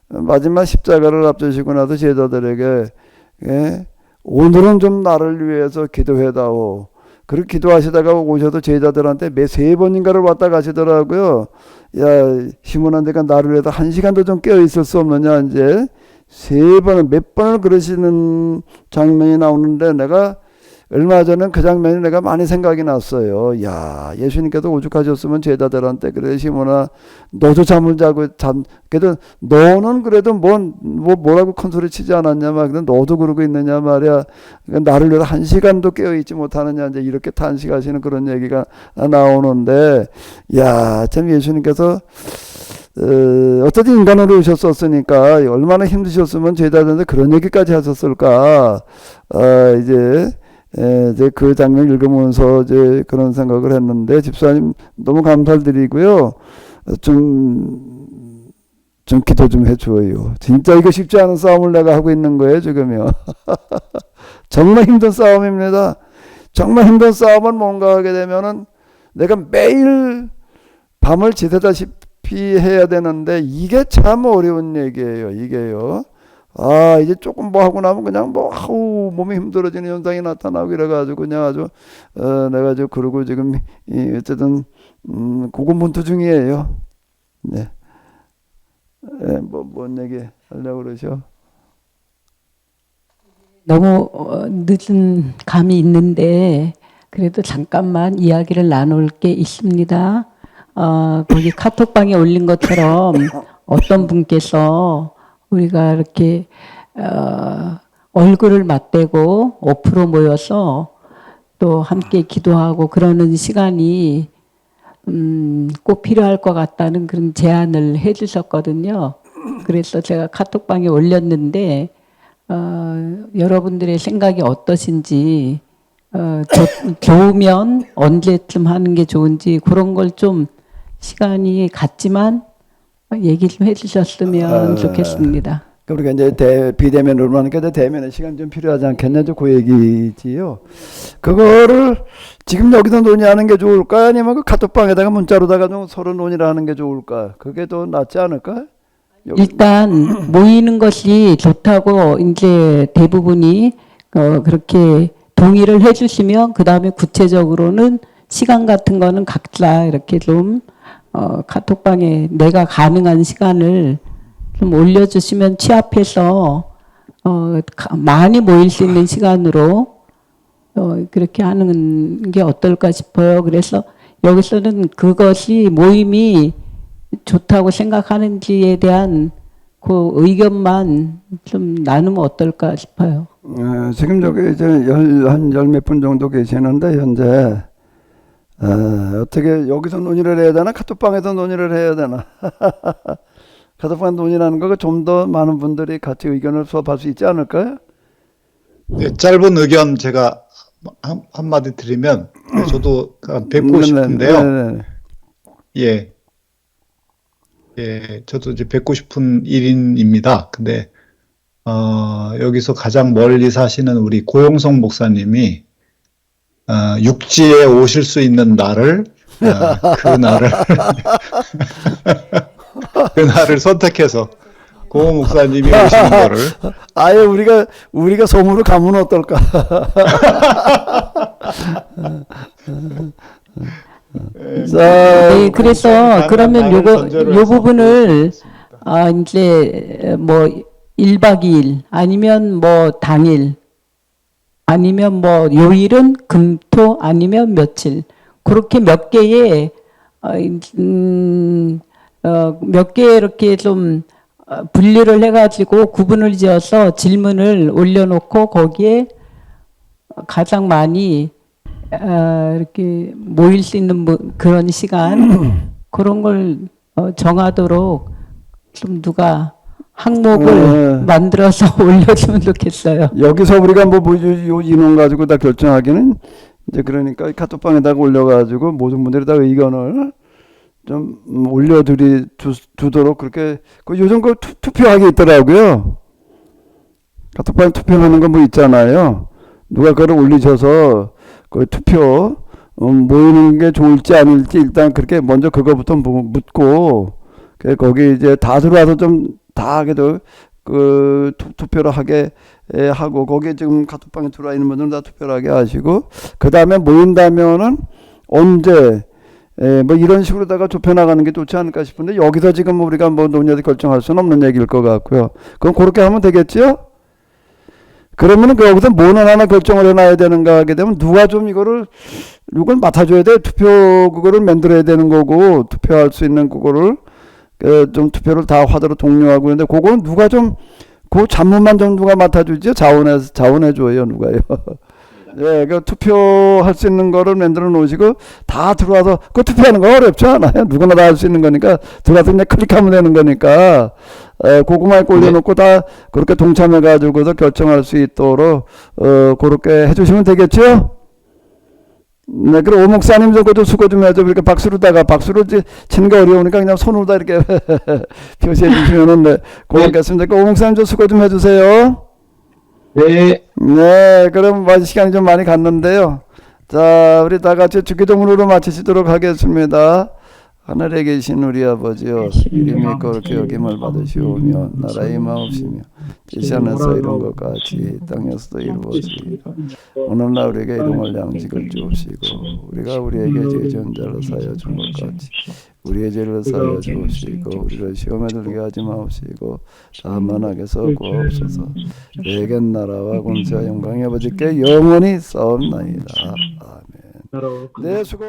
마지막 십자가를 앞두시고 나서 제자들에게, 오늘은 좀 나를 위해서 기도해다오. 그렇게 기도하시다가 오셔도 제자들한테 매 3번인가를 왔다 가시더라고요. 야, 시몬아, 내가 나를 위해서 1시간도 좀 깨어 있을 수 없느냐, 이제. 3번을, 몇 번을 그러시는 장면이 나오는데 내가 얼마 전에 그 장면이 내가 많이 생각이 났어요. 야, 예수님께서 오죽하셨으면 제자들한테 그래, 시몬아, 너도 잠을 자고 그래도 너는 그래도 뭐라고 큰 소리 치지 않았냐 막, 너도 그러고 있느냐 말이야. 나를 위해서 1시간도 깨어 있지 못하느냐, 이제 이렇게 탄식하시는 그런 얘기가 나오는데, 야, 참 예수님께서 어쨌든 인간으로 오셨었으니까 얼마나 힘드셨으면 제자들한테 그런 얘기까지 하셨을까. 이제 그 장면 읽으면서 이제 그런 생각을 했는데, 집사님 너무 감사드리고요. 좀 기도 좀 해줘요. 진짜 이거 쉽지 않은 싸움을 내가 하고 있는 거예요, 지금요. 정말 힘든 싸움입니다. 정말 힘든 싸움은 뭔가 하게 되면은 내가 매일 밤을 지새다시피 해야 되는데, 이게 참 어려운 얘기예요, 이게요. 이제 조금 뭐 하고 나면 그냥 몸이 힘들어지는 현상이 나타나고 이래가지고 그냥 아주, 내가 그러고 지금, 어쨌든, 고군분투 중이에요. 네. 뭔 얘기 하려고 그러죠? 너무 늦은 감이 있는데 그래도 잠깐만 이야기를 나눌 게 있습니다. 거기 카톡방에 올린 것처럼 어떤 분께서 우리가 이렇게 얼굴을 맞대고 5% 모여서 또 함께 기도하고 그러는 시간이 꼭 필요할 것 같다는 그런 제안을 해주셨거든요. 그래서 제가 카톡방에 올렸는데 여러분들의 생각이 어떠신지 좋으면 언제쯤 하는 게 좋은지 그런 걸 좀 시간이 같지만 얘기 좀 해주셨으면 좋겠습니다. 우리가 이제 비대면으로 하니까 대면의 시간 좀 필요하지 않겠냐, 그 얘기지요. 그거를 지금 여기서 논의하는 게 좋을까, 아니면 그 카톡방에다가 문자로다가 좀 서로 논의를 하는 게 좋을까? 그게 더 낫지 않을까? 일단 모이는 것이 좋다고 이제 대부분이 그렇게 동의를 해주시면 그 다음에 구체적으로는 시간 같은 거는 각자 이렇게 좀 카톡방에 내가 가능한 시간을 좀 올려주시면 취합해서 많이 모일 수 있는 시간으로 그렇게 하는 게 어떨까 싶어요. 그래서 여기서는 그것이 모임이 좋다고 생각하는지에 대한 그 의견만 좀 나누면 어떨까 싶어요. 지금 저기 이제 한 열 몇 분 정도 계시는데 현재 어떻게 여기서 논의를 해야 되나, 카톡방에서 논의를 해야 되나? 카톡방 논의라는 거 좀 더 많은 분들이 같이 의견을 수합할 수 있지 않을까요? 네, 짧은 의견 제가 한마디 드리면 저도 뵙고 싶은데요. 예. 예, 저도 이제 뵙고 싶은 일인입니다. 근데 여기서 가장 멀리 사시는 우리 고용성 목사님이 육지에 오실 수 있는 날을 그 날을 선택해서 고 목사님이 오시는 거를 아예 우리가 섬으로 가면 어떨까? 네, 그래서 그러면 요 부분을 이제 뭐 1박 2일 아니면 뭐 당일 아니면 뭐 요일은 금토 아니면 며칠 그렇게 몇 개의 몇 개 이렇게 좀 분류를 해가지고 구분을 지어서 질문을 올려놓고 거기에 가장 많이 이렇게 모일 수 있는 그런 시간 그런 걸 정하도록 좀 누가 항목을 만들어서 올려주면 좋겠어요. 여기서 우리가 요 인원 가지고 다 결정하기는 이제 그러니까 카톡방에다가 올려가지고 모든 분들이 다 의견을 좀 올려두도록 그렇게 요즘 그 투표하기 있더라고요. 카톡방에 투표하는 거 뭐 있잖아요. 누가 그걸 올리셔서 그 투표 모이는 게 좋을지 아닐지 일단 그렇게 먼저 그거부터 묻고 거기 이제 다 들어와서 좀 다 하게도 그 투표를 하게 하고 거기에 지금 카톡방에 들어와 있는 분들은 다 투표를 하게 하시고 그 다음에 모인다면은 언제 뭐 이런 식으로다가 좁혀 나가는 게 좋지 않을까 싶은데 여기서 지금 우리가 뭐 논의해서 결정할 수는 없는 얘기일 것 같고요. 그럼 그렇게 하면 되겠죠? 그러면은 여기서 뭐는 하나 결정을 해놔야 되는가 하게 되면 누가 좀 이걸 맡아줘야 돼. 투표 그거를 만들어야 되는 거고 투표할 수 있는 그거를 좀 투표를 다 하도록 독려하고 있는데 그거는 누가 좀 그 잡무만 좀 누가 맡아주죠. 자원해줘요 누가요. 예, 그 투표할 수 있는 거를 만들어 놓으시고 다 들어와서 그 투표하는 거 어렵지 않아요. 누구나 다 할 수 있는 거니까 들어와서 그냥 클릭하면 되는 거니까 그거만 올려놓고 다 그렇게 동참해가지고서 결정할 수 있도록 그렇게 해주시면 되겠죠. 네, 그럼 오 목사님 저것도 수고 좀 해줘. 이렇게 박수로 치는 게 어려우니까 그냥 손으로 다 이렇게 표시해 주시면은 네, 고맙겠습니다. 오 목사님 저 수고 좀 해주세요. 네. 네, 그럼 시간이 좀 많이 갔는데요. 자, 우리 다 같이 주기도문으로 마치시도록 하겠습니다. 하늘에 계신 우리 아버지여, 이름이 거룩히 여김을 받으시오며 나라의 마옵시며 지시 하늘에서 이룬 것 같이 땅에서도 이루어지리라. 오늘날 우리에게 이름을 양식을 주옵시고 우리가 우리에게 죄지은 자를 사하여 준 것 같이 우리의 죄를 사하여 주옵시고 우리를 시험에 들게 하지 마옵시고 다만 악에서 구하옵소서. 내게 나라와 권세와 영광이 아버지께 영원히 싸움나이다. 아멘. 네, 수고.